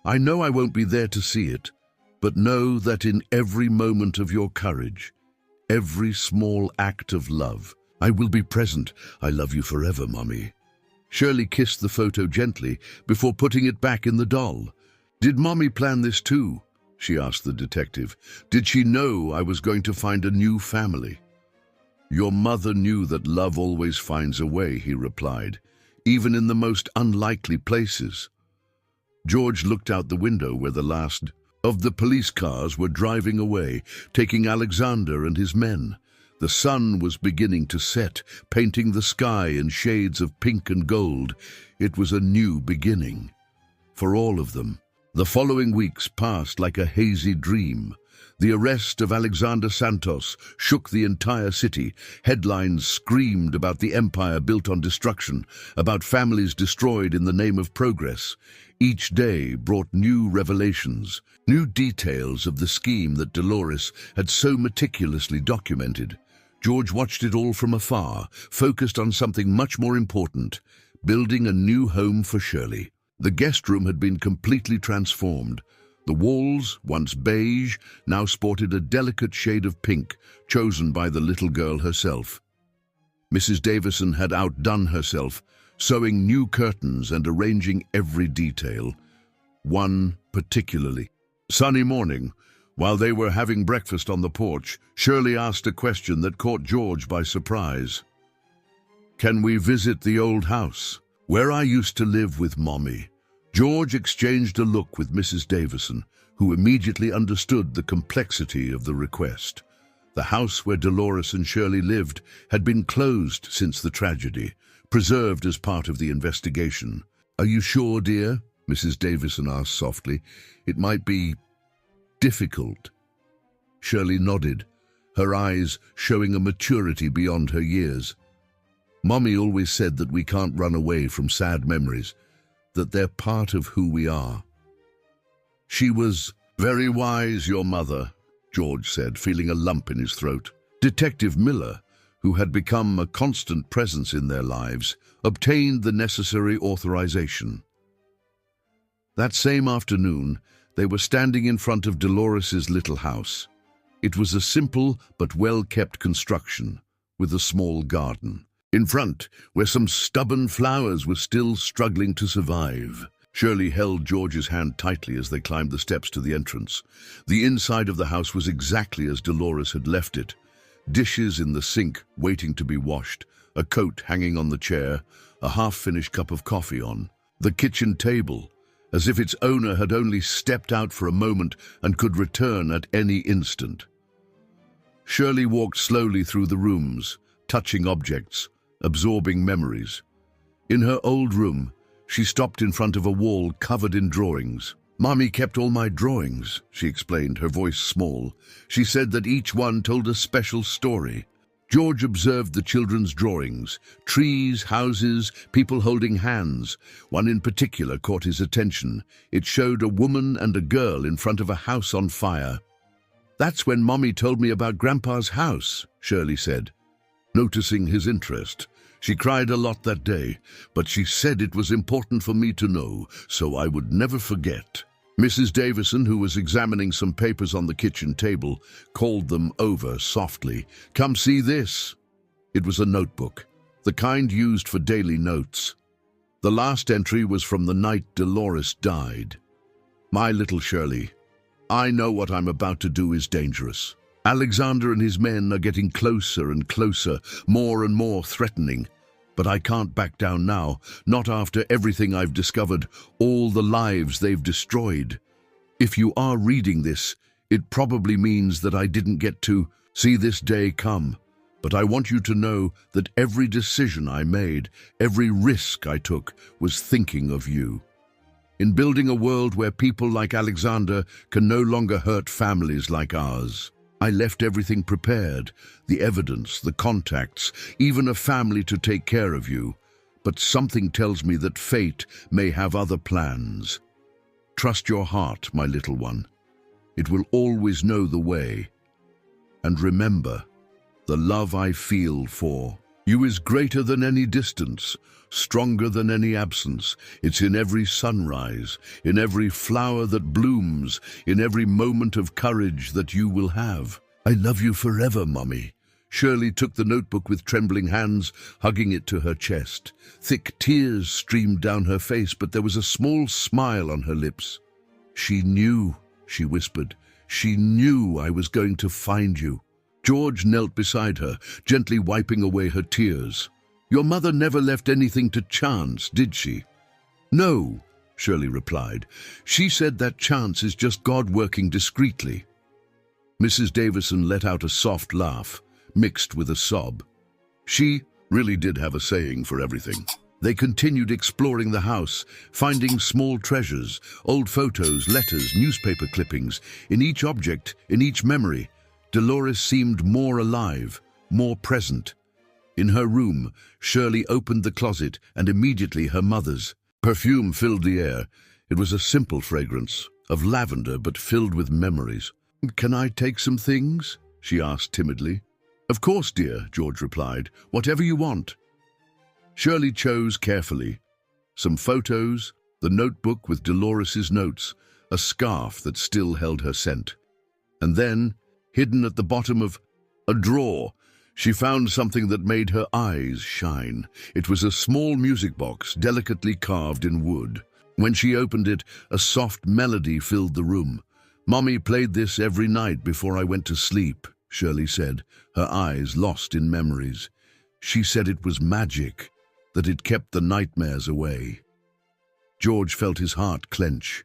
I know I won't be there to see it, but know that in every moment of your courage, every small act of love, I will be present. I love you forever, Mommy." Shirley kissed the photo gently before putting it back in the doll. "Did Mommy plan this too?" she asked the detective. "Did she know I was going to find a new family?" "Your mother knew that love always finds a way," he replied, "even in the most unlikely places." George looked out the window where the last of the police cars were driving away, taking Alexander and his men. The sun was beginning to set, painting the sky in shades of pink and gold. It was a new beginning for all of them. The following weeks passed like a hazy dream. The arrest of Alexander Santos shook the entire city. Headlines screamed about the empire built on destruction, about families destroyed in the name of progress. Each day brought new revelations, new details of the scheme that Dolores had so meticulously documented. George watched it all from afar, focused on something much more important, building a new home for Shirley. The guest room had been completely transformed. The walls, once beige, now sported a delicate shade of pink, chosen by the little girl herself. Mrs. Davison had outdone herself, sewing new curtains and arranging every detail. One particularly. Sunny morning, while they were having breakfast on the porch, Shirley asked a question that caught George by surprise. "Can we visit the old house, where I used to live with Mommy?" George exchanged a look with Mrs. Davison, who immediately understood the complexity of the request. The house where Dolores and Shirley lived had been closed since the tragedy, preserved as part of the investigation. "Are you sure, dear?" Mrs. Davison asked softly. "It might be difficult." Shirley nodded, her eyes showing a maturity beyond her years. "Mommy always said that we can't run away from sad memories, that they're part of who we are." "She was very wise, your mother," George said, feeling a lump in his throat. Detective Miller, who had become a constant presence in their lives, obtained the necessary authorization. That same afternoon, they were standing in front of Dolores's little house. It was a simple but well-kept construction, with a small garden. In front, where some stubborn flowers were still struggling to survive. Shirley held George's hand tightly as they climbed the steps to the entrance. The inside of the house was exactly as Dolores had left it. Dishes in the sink waiting to be washed, a coat hanging on the chair, a half-finished cup of coffee on the kitchen table, as if its owner had only stepped out for a moment and could return at any instant. Shirley walked slowly through the rooms, touching objects, absorbing memories. In her old room, she stopped in front of a wall covered in drawings. "Mommy kept all my drawings," she explained, her voice small. "She said that each one told a special story." George observed the children's drawings, trees, houses, people holding hands. One in particular caught his attention. It showed a woman and a girl in front of a house on fire. "That's when Mommy told me about Grandpa's house," Shirley said. Noticing his interest, "She cried a lot that day, but she said it was important for me to know, so I would never forget." Mrs. Davison, who was examining some papers on the kitchen table, called them over softly. "Come see this." It was a notebook, the kind used for daily notes. The last entry was from the night Dolores died. "My little Shirley, I know what I'm about to do is dangerous. Alexander and his men are getting closer and closer, more and more threatening. But I can't back down now, not after everything I've discovered, all the lives they've destroyed. If you are reading this, it probably means that I didn't get to see this day come. But I want you to know that every decision I made, every risk I took, was thinking of you. In building a world where people like Alexander can no longer hurt families like ours. I left everything prepared, the evidence, the contacts, even a family to take care of you. But something tells me that fate may have other plans. Trust your heart, my little one. It will always know the way. And remember, the love I feel for you is greater than any distance, stronger than any absence. It's in every sunrise, in every flower that blooms, in every moment of courage that you will have. I love you forever, Mommy. Shirley took the notebook with trembling hands, hugging it to her chest. Thick tears streamed down her face, but there was a small smile on her lips. "She knew," she whispered. "She knew I was going to find you." George knelt beside her, gently wiping away her tears. "Your mother never left anything to chance, did she?" "No," Shirley replied. "She said that chance is just God working discreetly." Mrs. Davison let out a soft laugh, mixed with a sob. She really did have a saying for everything. They continued exploring the house, finding small treasures, old photos, letters, newspaper clippings. In each object, in each memory, Dolores seemed more alive, more present. In her room, Shirley opened the closet and immediately her mother's. Perfume filled the air. It was a simple fragrance, of lavender but filled with memories. "Can I take some things?" she asked timidly. "Of course, dear," George replied. "Whatever you want." Shirley chose carefully. Some photos, the notebook with Dolores's notes, a scarf that still held her scent. And then, hidden at the bottom of a drawer, she found something that made her eyes shine. It was a small music box, delicately carved in wood. When she opened it, a soft melody filled the room. "Mommy played this every night before I went to sleep," Shirley said, her eyes lost in memories. "She said it was magic, that it kept the nightmares away." George felt his heart clench.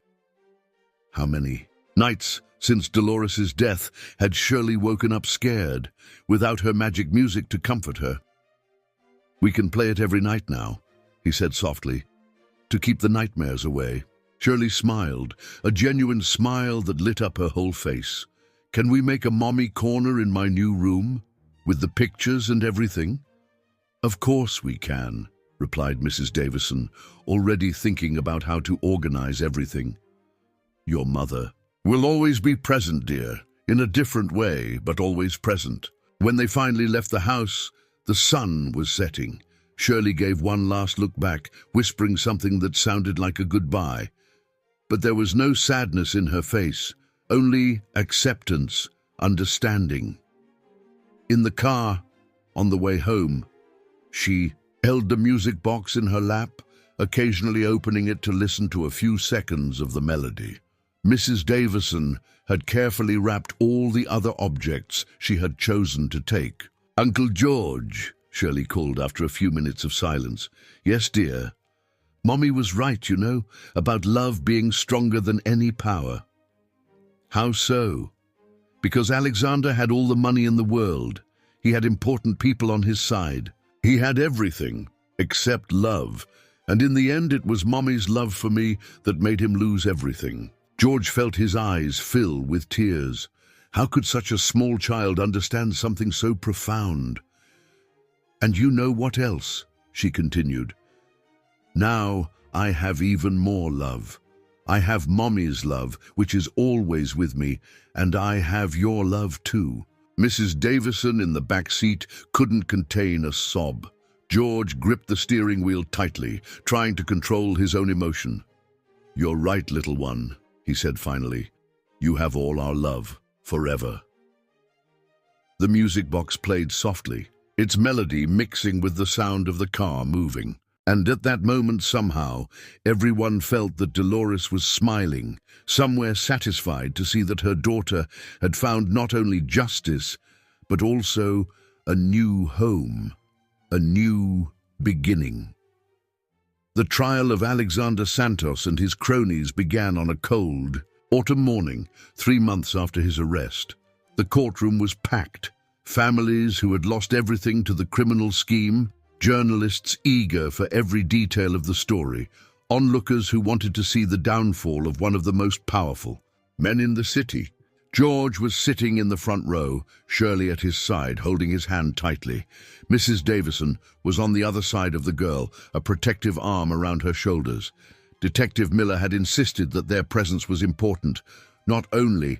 How many nights since Dolores's death had Shirley woken up scared, without her magic music to comfort her? "We can play it every night now," he said softly, "to keep the nightmares away." Shirley smiled, a genuine smile that lit up her whole face. "Can we make a mommy corner in my new room, with the pictures and everything?" "Of course we can," replied Mrs. Davison, already thinking about how to organize everything. "Your mother will always be present, dear, in a different way, but always present." When they finally left the house, the sun was setting. Shirley gave one last look back, whispering something that sounded like a goodbye. But there was no sadness in her face, only acceptance, understanding. In the car, on the way home, she held the music box in her lap, occasionally opening it to listen to a few seconds of the melody. Mrs. Davison had carefully wrapped all the other objects she had chosen to take. "Uncle George," Shirley called after a few minutes of silence. "Yes, dear. Mommy was right, you know, about love being stronger than any power." "How so?" "Because Alexander had all the money in the world. He had important people on his side. He had everything, except love. And in the end, it was Mommy's love for me that made him lose everything." George felt his eyes fill with tears. How could such a small child understand something so profound? "And you know what else?" she continued. "Now I have even more love. I have Mommy's love, which is always with me, and I have your love too." Mrs. Davison in the back seat couldn't contain a sob. George gripped the steering wheel tightly, trying to control his own emotion. "You're right, little one. he said finally. You have all our love, forever. The music box played softly, its melody mixing with the sound of the car moving. And at that moment, somehow, everyone felt that Dolores was smiling, somewhere satisfied to see that her daughter had found not only justice, but also a new home, a new beginning. The trial of Alexander Santos and his cronies began on a cold, autumn morning, 3 months after his arrest. The courtroom was packed. Families who had lost everything to the criminal scheme, journalists eager for every detail of the story, onlookers who wanted to see the downfall of one of the most powerful men in the city. George was sitting in the front row, Shirley at his side, holding his hand tightly. Mrs. Davison was on the other side of the girl, a protective arm around her shoulders. Detective Miller had insisted that their presence was important, not only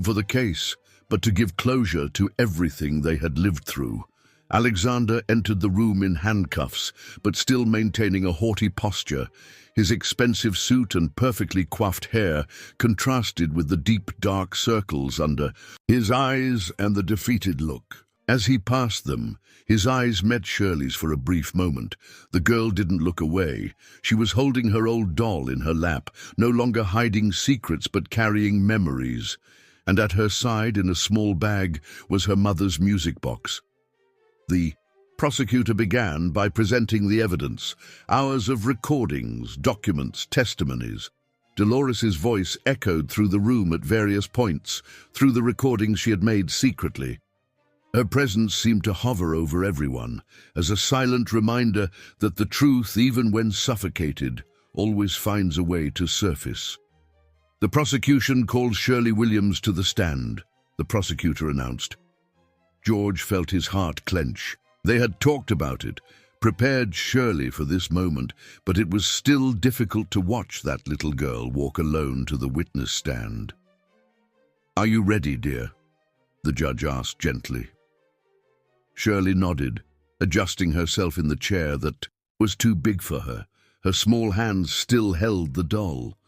for the case, but to give closure to everything they had lived through. Alexander entered the room in handcuffs, but still maintaining a haughty posture. His expensive suit and perfectly coiffed hair contrasted with the deep, dark circles under his eyes and the defeated look. As he passed them, his eyes met Shirley's for a brief moment. The girl didn't look away. She was holding her old doll in her lap, no longer hiding secrets but carrying memories. And at her side, in a small bag, was her mother's music box. The prosecutor began by presenting the evidence, hours of recordings, documents, testimonies. Dolores's voice echoed through the room at various points, through the recordings she had made secretly. Her presence seemed to hover over everyone, as a silent reminder that the truth, even when suffocated, always finds a way to surface. The prosecution called Shirley Williams to the stand, the prosecutor announced. George felt his heart clench. They had talked about it, prepared Shirley for this moment, but it was still difficult to watch that little girl walk alone to the witness stand. "Are you ready, dear?" the judge asked gently. Shirley nodded, adjusting herself in the chair that was too big for her. Her small hands still held the doll.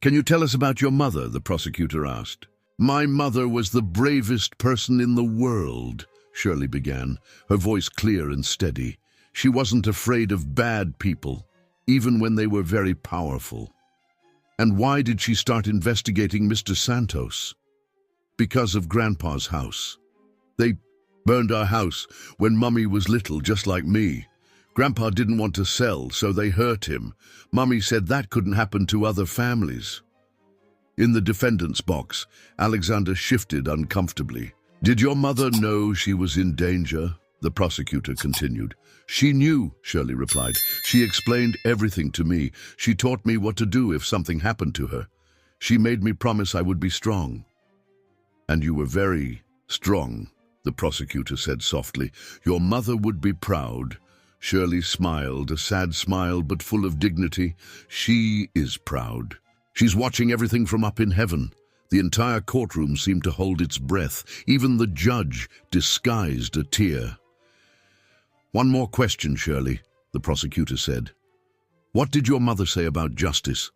"Can you tell us about your mother?" the prosecutor asked. "My mother was the bravest person in the world," Shirley began, her voice clear and steady. "She wasn't afraid of bad people, even when they were very powerful." "And why did she start investigating Mr. Santos?" "Because of Grandpa's house. They burned our house when Mummy was little, just like me. Grandpa didn't want to sell, so they hurt him. Mummy said that couldn't happen to other families." In the defendant's box, Alexander shifted uncomfortably. "Did your mother know she was in danger?" the prosecutor continued. "She knew," Shirley replied. "She explained everything to me. She taught me what to do if something happened to her. She made me promise I would be strong." "And you were very strong," the prosecutor said softly. "Your mother would be proud." Shirley smiled, a sad smile but full of dignity. "She is proud. She's watching everything from up in heaven." The entire courtroom seemed to hold its breath. Even the judge disguised a tear. "One more question, Shirley," the prosecutor said. "What did your mother say about justice?"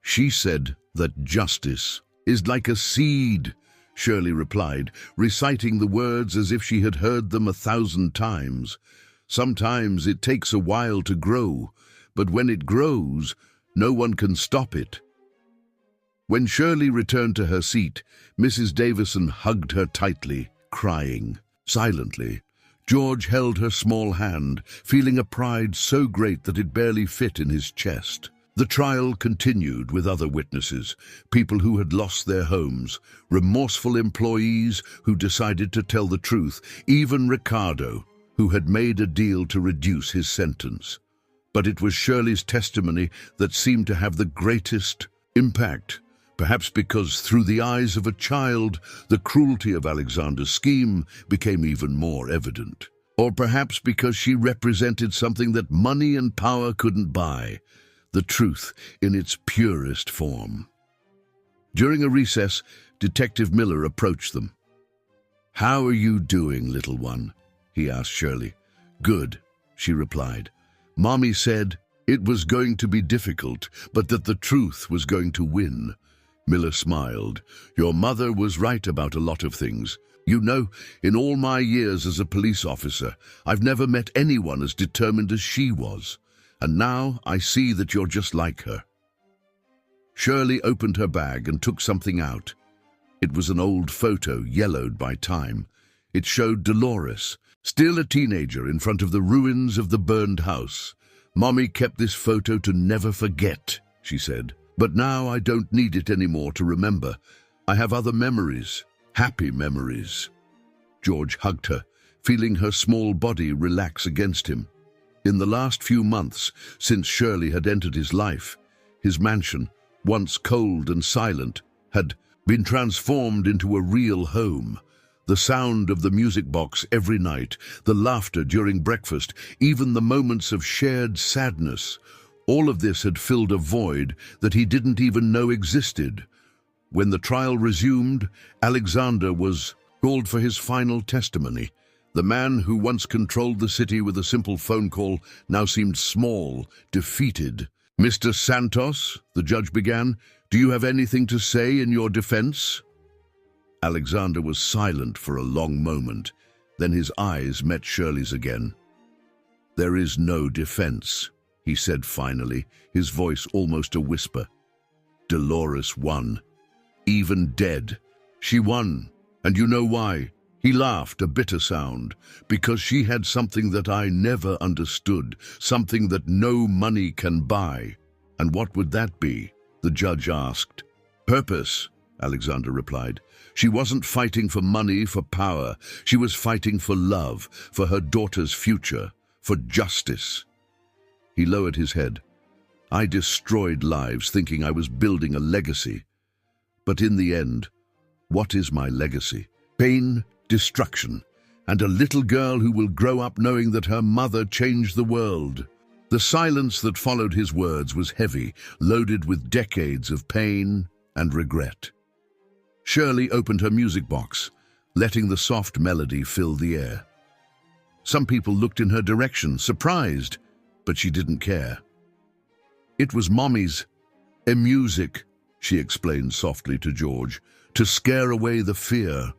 "She said that justice is like a seed," Shirley replied, reciting the words as if she had heard them 1,000 times. "Sometimes it takes a while to grow, but when it grows, no one can stop it." When Shirley returned to her seat, Mrs. Davison hugged her tightly, crying. Silently, George held her small hand, feeling a pride so great that it barely fit in his chest. The trial continued with other witnesses, people who had lost their homes, remorseful employees who decided to tell the truth, even Ricardo, who had made a deal to reduce his sentence. But it was Shirley's testimony that seemed to have the greatest impact. Perhaps because through the eyes of a child, the cruelty of Alexander's scheme became even more evident. Or perhaps because she represented something that money and power couldn't buy, the truth in its purest form. During a recess, Detective Miller approached them. "How are you doing, little one?" he asked Shirley. "Good," she replied. "Mommy said it was going to be difficult, but that the truth was going to win." Miller smiled. Your mother was right about a lot of things. You know, in all my years as a police officer, I've never met anyone as determined as she was. And now I see that you're just like her. Shirley opened her bag and took something out. It was an old photo, yellowed by time. It showed Dolores, still a teenager, in front of the ruins of the burned house. Mommy kept this photo to never forget, she said. But now I don't need it anymore to remember. I have other memories, happy memories. George hugged her, feeling her small body relax against him. In the last few months, since Shirley had entered his life, his mansion, once cold and silent, had been transformed into a real home. The sound of the music box every night, the laughter during breakfast, even the moments of shared sadness, all of this had filled a void that he didn't even know existed. When the trial resumed, Alexander was called for his final testimony. The man who once controlled the city with a simple phone call now seemed small, defeated. Mr. Santos, the judge began, do you have anything to say in your defense? Alexander was silent for a long moment. Then his eyes met Shirley's again. There is no defense, he said finally, his voice almost a whisper. Dolores won. Even dead. She won. And you know why? He laughed, a bitter sound. Because she had something that I never understood, something that no money can buy. And what would that be? The judge asked. Purpose, Alexander replied. She wasn't fighting for money, for power. She was fighting for love, for her daughter's future, for justice. He lowered his head. I destroyed lives thinking I was building a legacy. But in the end, what is my legacy? Pain, destruction, and a little girl who will grow up knowing that her mother changed the world. The silence that followed his words was heavy, loaded with decades of pain and regret. Shirley opened her music box, letting the soft melody fill the air. Some people looked in her direction, surprised, but she didn't care. It was Mommy's music, she explained softly to George, to scare away the fear.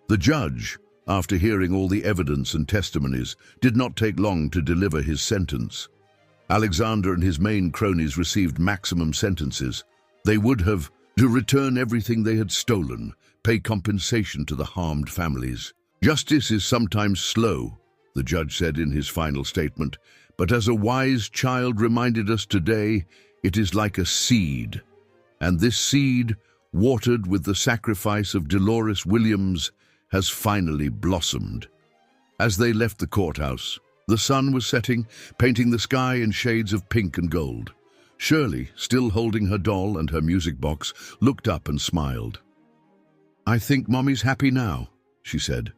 The judge, after hearing all the evidence and testimonies, did not take long to deliver his sentence. Alexander and his main cronies received maximum sentences. They would have to return everything they had stolen, pay compensation to the harmed families. Justice is sometimes slow, the judge said in his final statement, but as a wise child reminded us today, it is like a seed. And this seed, watered with the sacrifice of Dolores Williams, has finally blossomed. As they left the courthouse, the sun was setting, painting the sky in shades of pink and gold. Shirley, still holding her doll and her music box, looked up and smiled. I think Mommy's happy now, she said.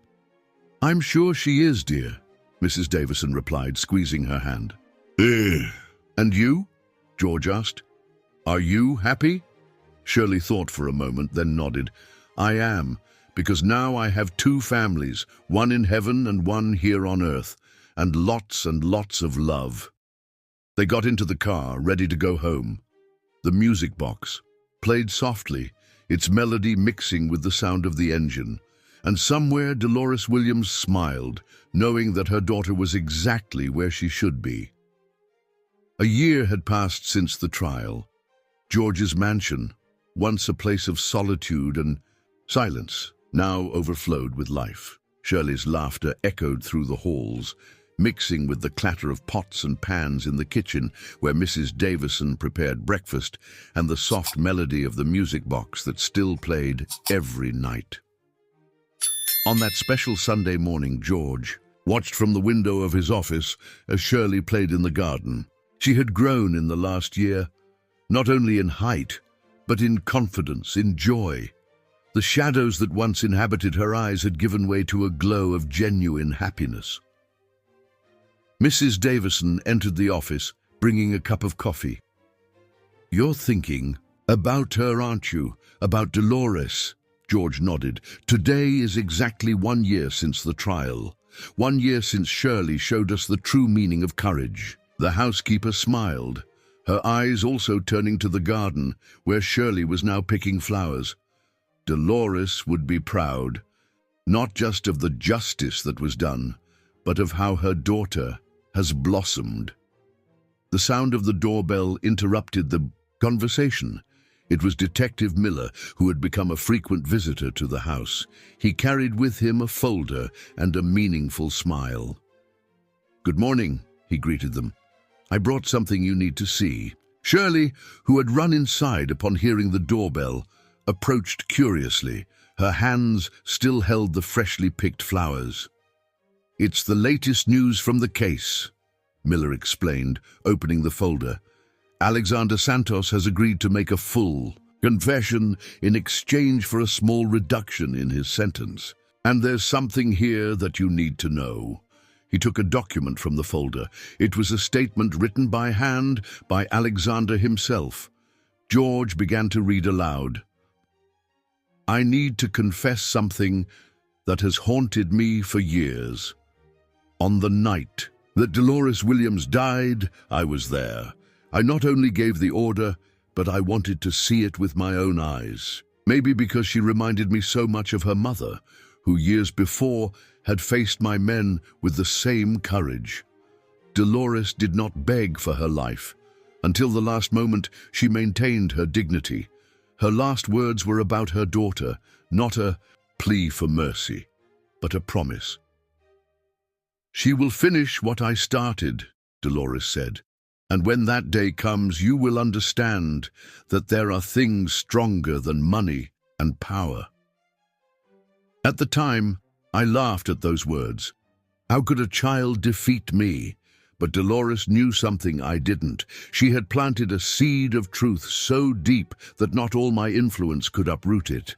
I'm sure she is, dear, Mrs. Davison replied, squeezing her hand. And you? George asked. Are you happy? Shirley thought for a moment, then nodded. I am, because now I have two families, one in heaven and one here on earth, and lots of love. They got into the car, ready to go home. The music box played softly, its melody mixing with the sound of the engine, and somewhere Dolores Williams smiled, knowing that her daughter was exactly where she should be. A year had passed since the trial. George's mansion, once a place of solitude and silence, now overflowed with life. Shirley's laughter echoed through the halls, mixing with the clatter of pots and pans in the kitchen where Mrs. Davison prepared breakfast and the soft melody of the music box that still played every night. On that special Sunday morning, George watched from the window of his office as Shirley played in the garden. She had grown in the last year, not only in height, but in confidence, in joy. The shadows that once inhabited her eyes had given way to a glow of genuine happiness. Mrs. Davison entered the office, bringing a cup of coffee. You're thinking about her, aren't you? About Dolores? George nodded. Today is exactly 1 year since the trial. 1 year since Shirley showed us the true meaning of courage. The housekeeper smiled. her eyes also turning to the garden, where Shirley was now picking flowers. Dolores would be proud, not just of the justice that was done, but of how her daughter has blossomed. The sound of the doorbell interrupted the conversation. It was Detective Miller, who had become a frequent visitor to the house. He carried with him a folder and a meaningful smile. "Good morning," he greeted them. "I brought something you need to see." Shirley, who had run inside upon hearing the doorbell, approached curiously. Her hands still held the freshly picked flowers. "It's the latest news from the case," Miller explained, opening the folder. "Alexander Santos has agreed to make a full confession in exchange for a small reduction in his sentence. And there's something here that you need to know." He took a document from the folder. It was a statement written by hand by Alexander himself. George began to read aloud. "I need to confess something that has haunted me for years. On the night that Dolores Williams died, I was there. I not only gave the order, but I wanted to see it with my own eyes. Maybe because she reminded me so much of her mother, who years before had faced my men with the same courage. Dolores did not beg for her life. Until the last moment, she maintained her dignity. Her last words were about her daughter, not a plea for mercy, but a promise. "She will finish what I started," Dolores said. "And when that day comes, you will understand that there are things stronger than money and power." At the time, I laughed at those words. How could a child defeat me? But Dolores knew something I didn't. She had planted a seed of truth so deep that not all my influence could uproot it.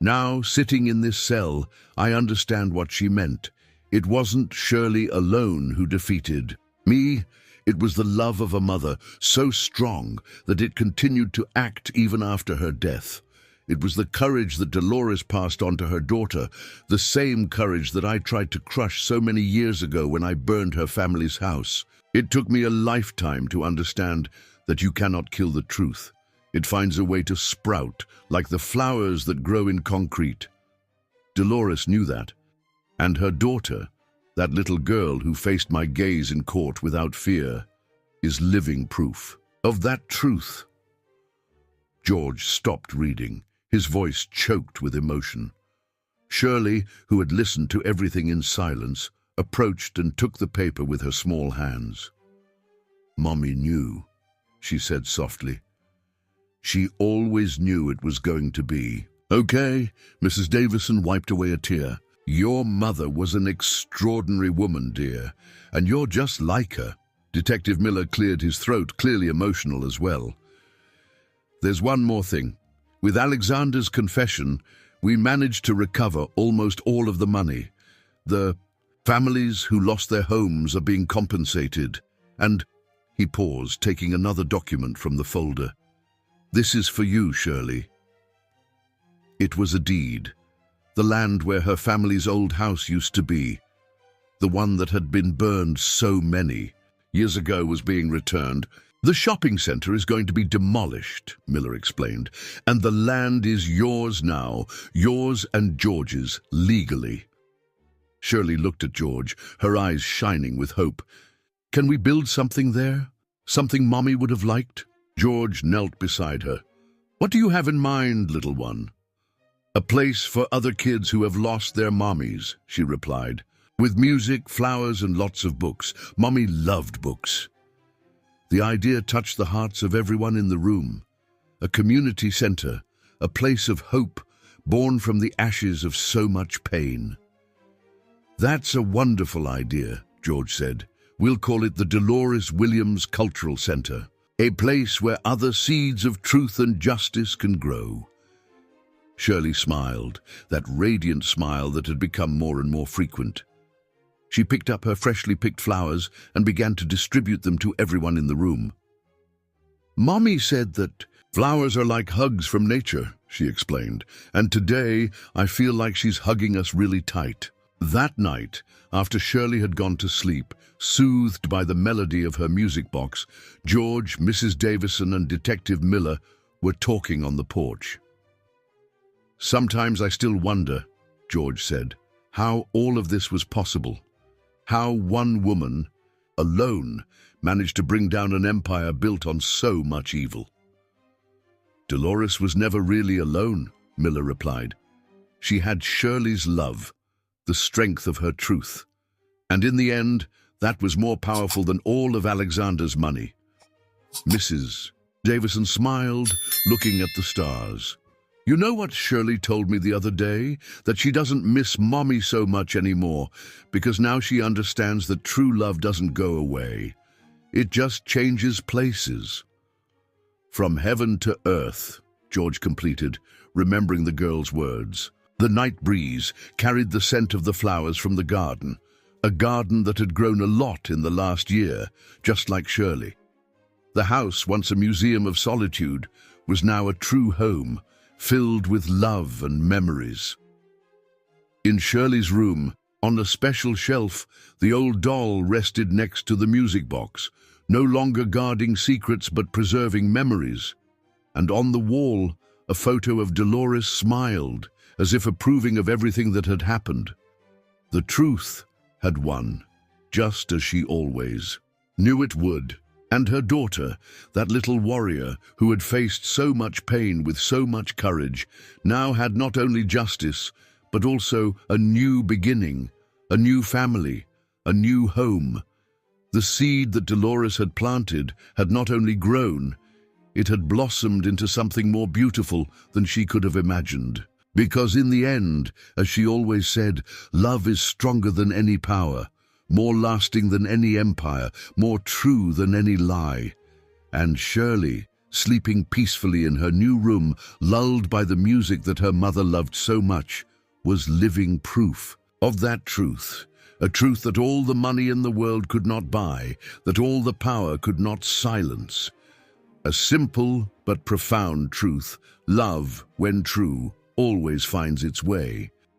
Now, sitting in this cell, I understand what she meant. It wasn't Shirley alone who defeated me. It was the love of a mother, so strong that it continued to act even after her death. It was the courage that Dolores passed on to her daughter, the same courage that I tried to crush so many years ago when I burned her family's house. It took me a lifetime to understand that you cannot kill the truth. It finds a way to sprout, like the flowers that grow in concrete. Dolores knew that, and her daughter, that little girl who faced my gaze in court without fear, is living proof of that truth. George stopped reading, his voice choked with emotion. Shirley, who had listened to everything in silence, approached and took the paper with her small hands. "Mommy knew," she said softly. "She always knew it was going to be." "Okay," Mrs. Davison wiped away a tear. "Your mother was an extraordinary woman, dear, and you're just like her." Detective Miller cleared his throat, clearly emotional as well. "There's one more thing. With Alexander's confession, we managed to recover almost all of the money. The families who lost their homes are being compensated, and..." He paused, taking another document from the folder. "This is for you, Shirley." It was a deed. The land where her family's old house used to be, the one that had been burned so many years ago, was being returned. "The shopping center is going to be demolished," Miller explained, "and the land is yours now, yours and George's, legally." Shirley looked at George, her eyes shining with hope. "Can we build something there? Something Mommy would have liked?" George knelt beside her. "What do you have in mind, little one?" "A place for other kids who have lost their mommies," she replied. "With music, flowers, and lots of books. Mommy loved books." The idea touched the hearts of everyone in the room. A community center, a place of hope, born from the ashes of so much pain. "That's a wonderful idea," George said. "We'll call it the Dolores Williams Cultural Center, a place where other seeds of truth and justice can grow." Shirley smiled, that radiant smile that had become more and more frequent. She picked up her freshly picked flowers and began to distribute them to everyone in the room. "Mommy said that flowers are like hugs from nature," she explained, "and today I feel like she's hugging us really tight." That night, after Shirley had gone to sleep, soothed by the melody of her music box, George, Mrs. Davison, and Detective Miller were talking on the porch. "Sometimes I still wonder," George said, "how all of this was possible. How one woman, alone, managed to bring down an empire built on so much evil." "Dolores was never really alone," Miller replied. "She had Shirley's love, the strength of her truth. And in the end, that was more powerful than all of Alexander's money." Mrs. Davison smiled, looking at the stars. "You know what Shirley told me the other day? That she doesn't miss Mommy so much anymore, because now she understands that true love doesn't go away. It just changes places." "From heaven to earth," George completed, remembering the girl's words. The night breeze carried the scent of the flowers from the garden, a garden that had grown a lot in the last year, just like Shirley. The house, once a museum of solitude, was now a true home, filled with love and memories. In Shirley's room, on a special shelf, the old doll rested next to the music box, no longer guarding secrets but preserving memories. And on the wall, a photo of Dolores smiled, as if approving of everything that had happened. The truth had won, just as she always knew it would. And her daughter, that little warrior who had faced so much pain with so much courage, now had not only justice, but also a new beginning, a new family, a new home. The seed that Dolores had planted had not only grown, it had blossomed into something more beautiful than she could have imagined. Because in the end, as she always said, love is stronger than any power, more lasting than any empire, more true than any lie. And Shirley, sleeping peacefully in her new room, lulled by the music that her mother loved so much, was living proof of that truth, a truth that all the money in the world could not buy, that all the power could not silence. A simple but profound truth: love, when true, always finds its way.